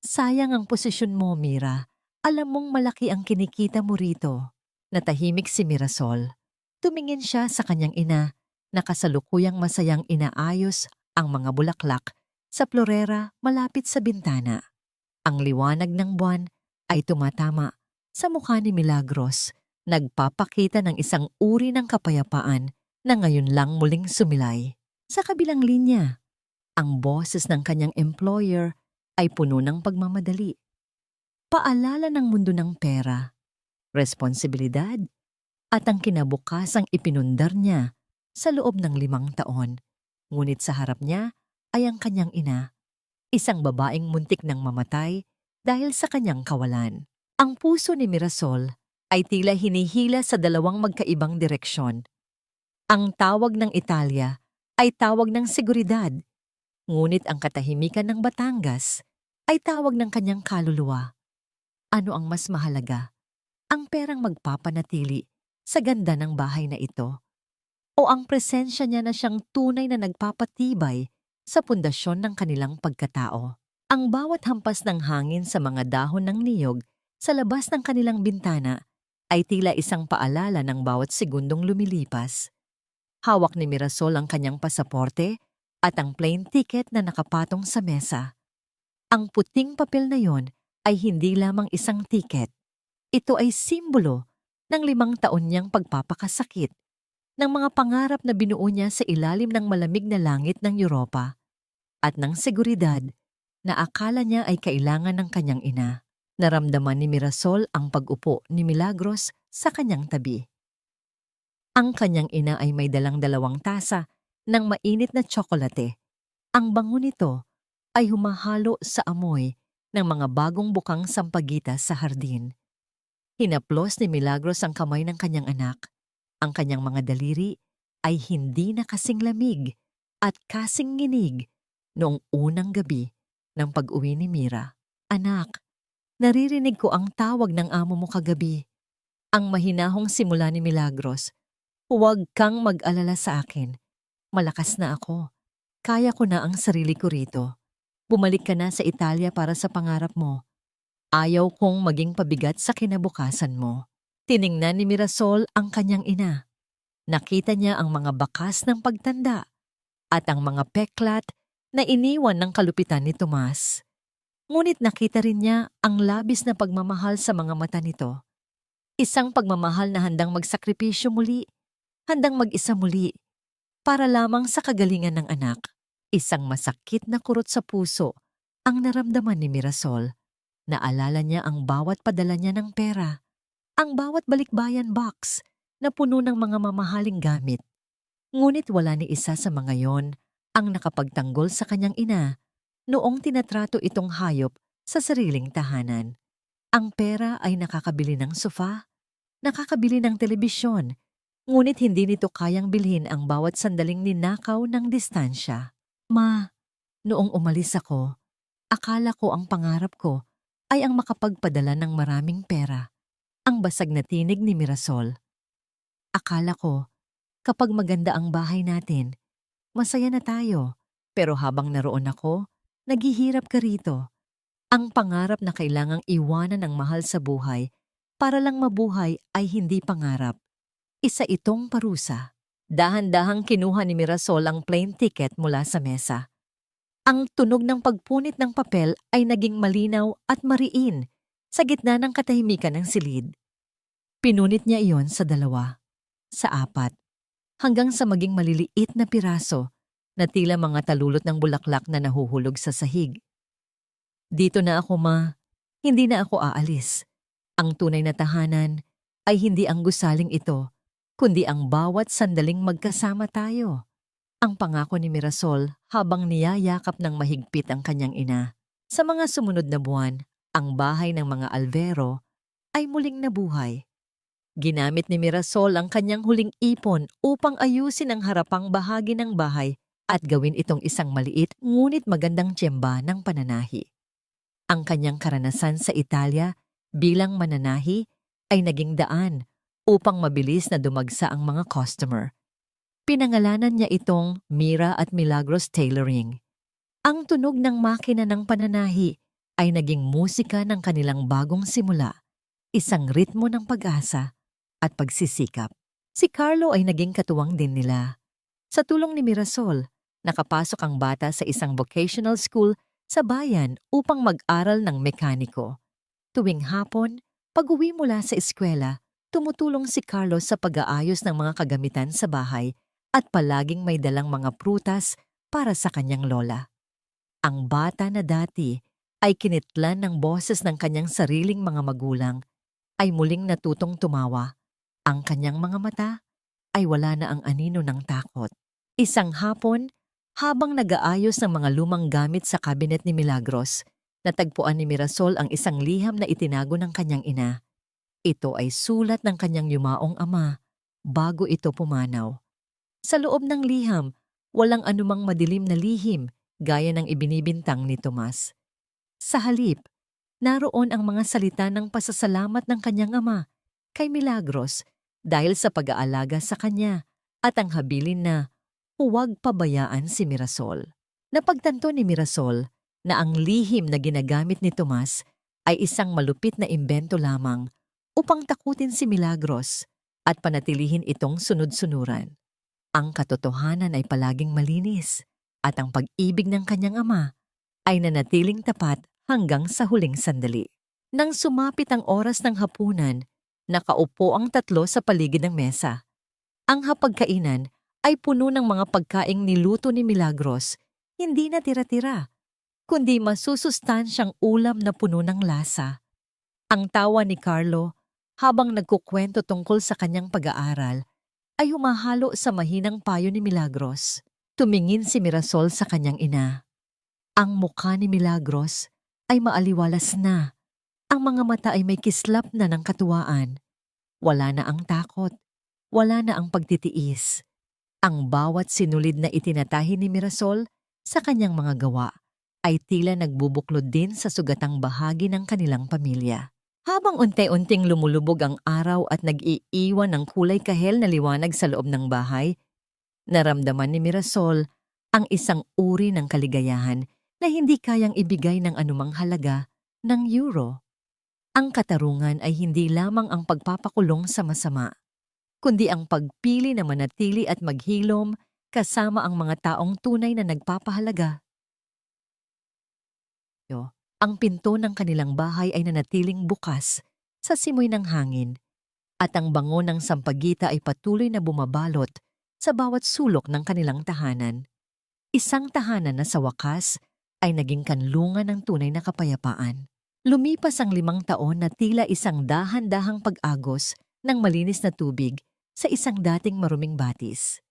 Sayang ang posisyon mo, Mira. Alam mong malaki ang kinikita mo rito." Natahimik si Mirasol. Tumingin siya sa kanyang ina na kasalukuyang masayang inaayos ang mga bulaklak sa florera malapit sa bintana. Ang liwanag ng buwan ay tumatama sa mukha ni Milagros, nagpapakita ng isang uri ng kapayapaan na ngayon lang muling sumilay. Sa kabilang linya, ang boses ng kanyang employer ay puno ng pagmamadali. Paalala ng mundo ng pera, responsibilidad, at ang kinabukasang ipinundar niya sa loob ng 5 taon. Ngunit sa harap niya ay ang kanyang ina, isang babaeng muntik ng mamatay dahil sa kanyang kawalan. Ang puso ni Mirasol ay tila hinihila sa 2 magkaibang direksyon. Ang tawag ng Italia ay tawag ng seguridad, ngunit ang katahimikan ng Batangas ay tawag ng kanyang kaluluwa. Ano ang mas mahalaga? Ang perang magpapanatili sa ganda ng bahay na ito, o ang presensya niya na siyang tunay na nagpapatibay sa pundasyon ng kanilang pagkatao? Ang bawat hampas ng hangin sa mga dahon ng niyog sa labas ng kanilang bintana ay tila isang paalala ng bawat segundong lumilipas. Hawak ni Mirasol ang kanyang pasaporte at ang plane ticket na nakapatong sa mesa. Ang puting papel na yon ay hindi lamang isang tiket. Ito ay simbolo ng 5 taon niyang pagpapakasakit, ng mga pangarap na binuo niya sa ilalim ng malamig na langit ng Europa, at ng seguridad na akala niya ay kailangan ng kanyang ina. Naramdaman ni Mirasol ang pag-upo ni Milagros sa kanyang tabi. Ang kanyang ina ay may dalang 2 tasa ng mainit na tsokolate. Ang bango nito ay humahalo sa amoy ng mga bagong bukang sampagitas sa hardin. Hinaplos ni Milagros ang kamay ng kanyang anak. Ang kanyang mga daliri ay hindi na kasing lamig at kasing nginig noong unang gabi ng pag-uwi ni Mira. "Anak, naririnig ko ang tawag ng amo mo kagabi." Ang mahinahong simula ni Milagros. "Huwag kang mag-alala sa akin. Malakas na ako. Kaya ko na ang sarili ko rito. Bumalik ka na sa Italia para sa pangarap mo. Ayaw kong maging pabigat sa kinabukasan mo." Tiningnan ni Mirasol ang kanyang ina. Nakita niya ang mga bakas ng pagtanda at ang mga peklat na iniwan ng kalupitan ni Tomas. Ngunit nakita rin niya ang labis na pagmamahal sa mga mata nito. Isang pagmamahal na handang magsakripisyo muli, handang mag-isa muli, para lamang sa kagalingan ng anak. Isang masakit na kurot sa puso ang naramdaman ni Mirasol. Naalala niya ang bawat padala niya ng pera, ang bawat balikbayan box na puno ng mga mamahaling gamit. Ngunit wala ni isa sa mga yon ang nakapagtanggol sa kanyang ina noong tinatrato itong hayop sa sariling tahanan. Ang pera ay nakakabili ng sofa, nakakabili ng telebisyon, ngunit hindi nito kayang bilhin ang bawat sandaling ninakaw ng distansya. "Ma, noong umalis ako, akala ko ang pangarap ko ay ang makapagpadala ng maraming pera." Ang basag na tinig ni Mirasol. "Akala ko, kapag maganda ang bahay natin, masaya na tayo. Pero habang naroon ako, naghihirap ka rito. Ang pangarap na kailangang iwanan ng mahal sa buhay para lang mabuhay ay hindi pangarap. Isa itong parusa." Dahan-dahang kinuha ni Mirasol ang plane ticket mula sa mesa. Ang tunog ng pagpunit ng papel ay naging malinaw at mariin sa gitna ng katahimikan ng silid. Pinunit niya iyon sa 2, sa 4, hanggang sa maging maliliit na piraso na tila mga talulot ng bulaklak na nahuhulog sa sahig. "Dito na ako, Ma. Hindi na ako aalis. Ang tunay na tahanan ay hindi ang gusaling ito, kundi ang bawat sandaling magkasama tayo. Ang pangako ni Mirasol habang niyayakap ng mahigpit ang kanyang ina. Sa mga sumunod na buwan, ang bahay ng mga Alvero ay muling nabuhay. Ginamit ni Mirasol ang kanyang huling ipon upang ayusin ang harapang bahagi ng bahay at gawin itong isang maliit ngunit magandang tiyemba ng pananahi. Ang kanyang karanasan sa Italia bilang mananahi ay naging daan upang mabilis na dumagsa ang mga customer. Pinangalanan niya itong Mira at Milagros Tailoring. Ang tunog ng makina ng pananahi ay naging musika ng kanilang bagong simula, isang ritmo ng pag-asa at pagsisikap. Si Carlo ay naging katuwang din nila. Sa tulong ni Mirasol, nakapasok ang bata sa isang vocational school sa bayan upang mag-aral ng mekaniko. Tuwing hapon, pag-uwi mula sa eskwela, tumutulong si Carlo sa pag-aayos ng mga kagamitan sa bahay at palaging may dalang mga prutas para sa kanyang lola. Ang bata na dati ay kinitlan ng boses ng kanyang sariling mga magulang ay muling natutong tumawa. Ang kanyang mga mata ay wala na ang anino ng takot. Isang hapon, habang nag-aayos ng mga lumang gamit sa kabinet ni Milagros, natagpuan ni Mirasol ang isang liham na itinago ng kanyang ina. Ito ay sulat ng kanyang yumaong ama bago ito pumanaw. Sa loob ng liham, walang anumang madilim na lihim gaya ng ibinibintang ni Tomas. Sa halip, naroon ang mga salita ng pasasalamat ng kanyang ama kay Milagros dahil sa pag-aalaga sa kanya at ang habilin na huwag pabayaan si Mirasol. Napagtanto ni Mirasol na ang lihim na ginagamit ni Tomas ay isang malupit na imbento lamang upang takutin si Milagros at panatilihin itong sunod-sunuran. Ang katotohanan ay palaging malinis at ang pag-ibig ng kanyang ama ay nanatiling tapat hanggang sa huling sandali. Nang sumapit ang oras ng hapunan, nakaupo ang tatlo sa paligid ng mesa. Ang hapagkainan ay puno ng mga pagkaing niluto ni Milagros, hindi na tira-tira, kundi masusustansyang ulam na puno ng lasa. Ang tawa ni Carlo habang nagkukwento tungkol sa kanyang pag-aaral ay humahalo sa mahinang payo ni Milagros. Tumingin si Mirasol sa kanyang ina. Ang mukha ni Milagros ay maaliwalas na. Ang mga mata ay may kislap na ng katuwaan. Wala na ang takot. Wala na ang pagtitiis. Ang bawat sinulid na itinatahi ni Mirasol sa kanyang mga gawa ay tila nagbubuklod din sa sugatang bahagi ng kanilang pamilya. Habang unti-unting lumulubog ang araw at nag-iiwan ng kulay kahel na liwanag sa loob ng bahay, naramdaman ni Mirasol ang isang uri ng kaligayahan na hindi kayang ibigay ng anumang halaga ng euro. Ang katarungan ay hindi lamang ang pagpapakulong sa masama, kundi ang pagpili na manatili at maghilom kasama ang mga taong tunay na nagpapahalaga. Ang pinto ng kanilang bahay ay nanatiling bukas sa simoy ng hangin at ang bango ng sampagita ay patuloy na bumabalot sa bawat sulok ng kanilang tahanan. Isang tahanan na sa wakas ay naging kanlungan ng tunay na kapayapaan. Lumipas ang 5 taon na tila isang dahan-dahang pag-agos ng malinis na tubig sa isang dating maruming batis.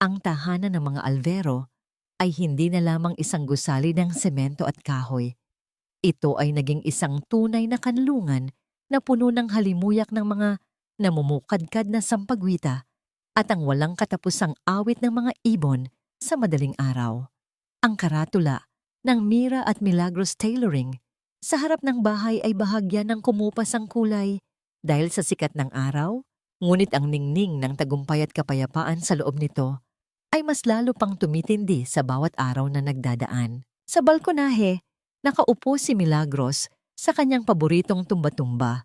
Ang tahanan ng mga Alvero ay hindi na lamang isang gusali ng semento at kahoy. Ito ay naging isang tunay na kanlungan na puno ng halimuyak ng mga namumukadkad na sampagwita at ang walang katapusang awit ng mga ibon sa madaling araw. Ang karatula ng Mira at Milagros Tailoring sa harap ng bahay ay bahagyan ng kumupas ang kulay dahil sa sikat ng araw, ngunit ang ningning ng tagumpay at kapayapaan sa loob nito ay mas lalo pang tumitindi sa bawat araw na nagdadaan. Sa balkonahe, nakaupo si Milagros sa kanyang paboritong tumba-tumba.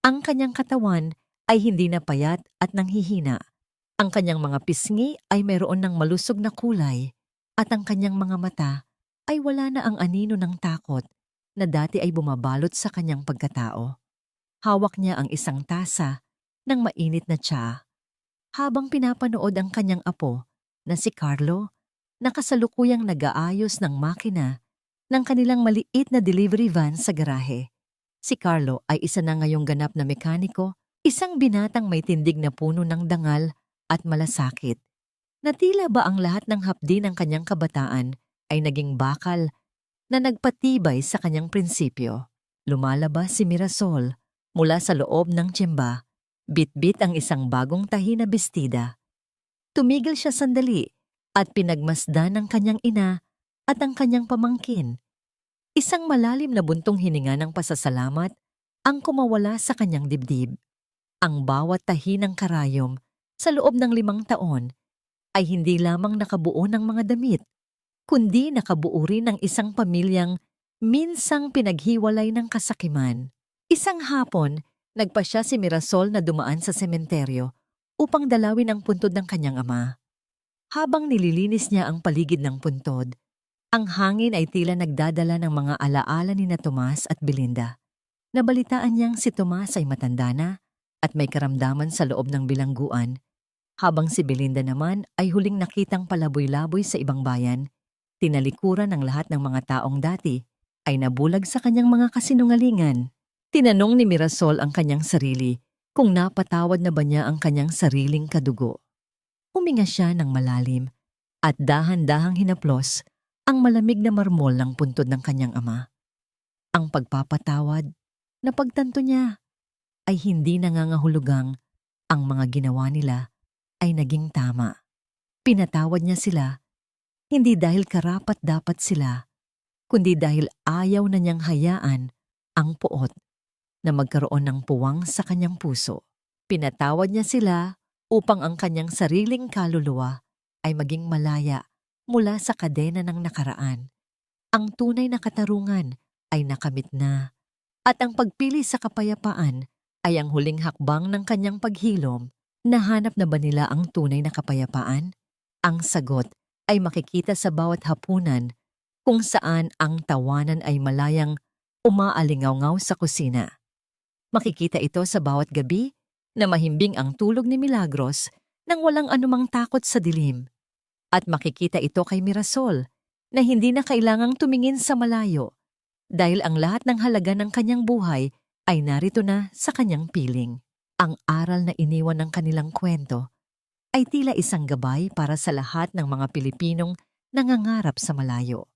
Ang kanyang katawan ay hindi na payat at nanghihina. Ang kanyang mga pisngi ay mayroon ng malusog na kulay at ang kanyang mga mata ay wala na ang anino ng takot na dati ay bumabalot sa kanyang pagkatao. Hawak niya ang isang tasa ng mainit na tsa. Habang pinapanood ang kanyang apo na si Carlo, nakasalukuyang nag-aayos ng makina ng kanilang maliit na delivery van sa garahe. Si Carlo ay isa na ngayong ganap na mekaniko, Isang binatang may tindig na puno ng dangal at malasakit, na tila ba ang lahat ng hapdi ng kanyang kabataan ay naging bakal na nagpatibay sa kanyang prinsipyo. Lumalabas si Mirasol mula sa loob ng tiyemba, bitbit ang isang bagong tahi na bestida. Tumigil siya sandali at pinagmasdan ng kanyang ina at ang kanyang pamangkin. Isang malalim na buntong hininga ng pasasalamat ang kumawala sa kanyang dibdib. Ang bawat tahi ng karayom sa loob ng 5 taon ay hindi lamang nakabuo ng mga damit, kundi nakabuo rin ng isang pamilyang minsang pinaghiwalay ng kasakiman. Isang hapon, nagpasya si Mirasol na dumaan sa sementeryo upang dalawin ang puntod ng kanyang ama. Habang nililinis niya ang paligid ng puntod, ang hangin ay tila nagdadala ng mga alaala ni na Tomas at Belinda. Nabalitaan niyang si Tomas ay matanda na at may karamdaman sa loob ng bilangguan, habang si Belinda naman ay huling nakitang palaboy-laboy sa ibang bayan. Tinalikuran ng lahat ng mga taong dati ay nabulag sa kanyang mga kasinungalingan. Tinanong ni Mirasol ang kanyang sarili kung napatawad na ba niya ang kanyang sariling kadugo. Huminga siya ng malalim at dahan-dahang hinaplos ang malamig na marmol ng puntod ng kanyang ama. Ang pagpapatawad na pagtanto niya ay hindi nangangahulugang ang mga ginawa nila ay naging tama. Pinatawad niya sila hindi dahil karapat-dapat sila, kundi dahil ayaw na niyang hayaan ang puot na magkaroon ng puwang sa kanyang puso. Pinatawad niya sila upang ang kanyang sariling kaluluwa ay maging malaya mula sa kadena ng nakaraan. Ang tunay na katarungan ay nakamit na, at ang pagpili sa kapayapaan ay ang huling hakbang ng kanyang paghilom. Nahanap na ba nila ang tunay na kapayapaan? Ang sagot ay makikita sa bawat hapunan kung saan ang tawanan ay malayang umaalingaw-ngaw sa kusina. Makikita ito sa bawat gabi na mahimbing ang tulog ni Milagros nang walang anumang takot sa dilim. At makikita ito kay Mirasol na hindi na kailangang tumingin sa malayo dahil ang lahat ng halaga ng kanyang buhay ay narito na sa kanyang piling. Ang aral na iniwan ng kanilang kwento ay tila isang gabay para sa lahat ng mga Pilipinong nangangarap sa malayo.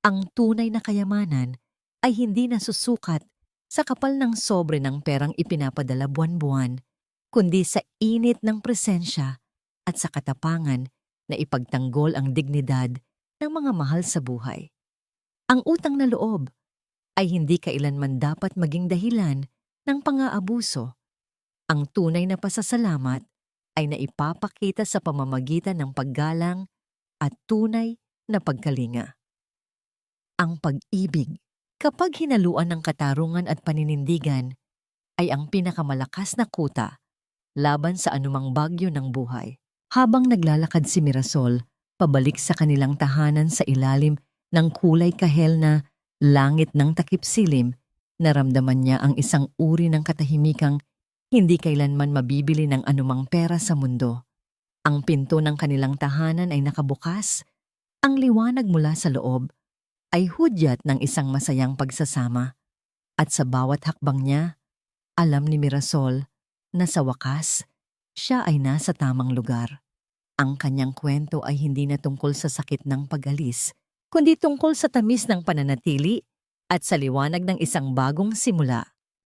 Ang tunay na kayamanan ay hindi nasusukat sa kapal ng sobre ng perang ipinapadala buwan-buwan, kundi sa init ng presensya at sa katapangan na ipagtanggol ang dignidad ng mga mahal sa buhay. Ang utang na loob ay hindi kailanman dapat maging dahilan ng pang-aabuso. Ang tunay na pasasalamat ay naipapakita sa pamamagitan ng paggalang at tunay na pagkalinga. Ang pag-ibig, kapag hinaluan ng katarungan at paninindigan, ay ang pinakamalakas na kuta laban sa anumang bagyo ng buhay. Habang naglalakad si Mirasol pabalik sa kanilang tahanan sa ilalim ng kulay kahel na langit ng takip silim, naramdaman niya ang isang uri ng katahimikang hindi kailanman mabibili ng anumang pera sa mundo. Ang pinto ng kanilang tahanan ay nakabukas, ang liwanag mula sa loob ay hudyat ng isang masayang pagsasama. At sa bawat hakbang niya, alam ni Mirasol na sa wakas, siya ay nasa tamang lugar. Ang kanyang kwento ay hindi na tungkol sa sakit ng pag-alis, kundi tungkol sa tamis ng pananatili at sa liwanag ng isang bagong simula.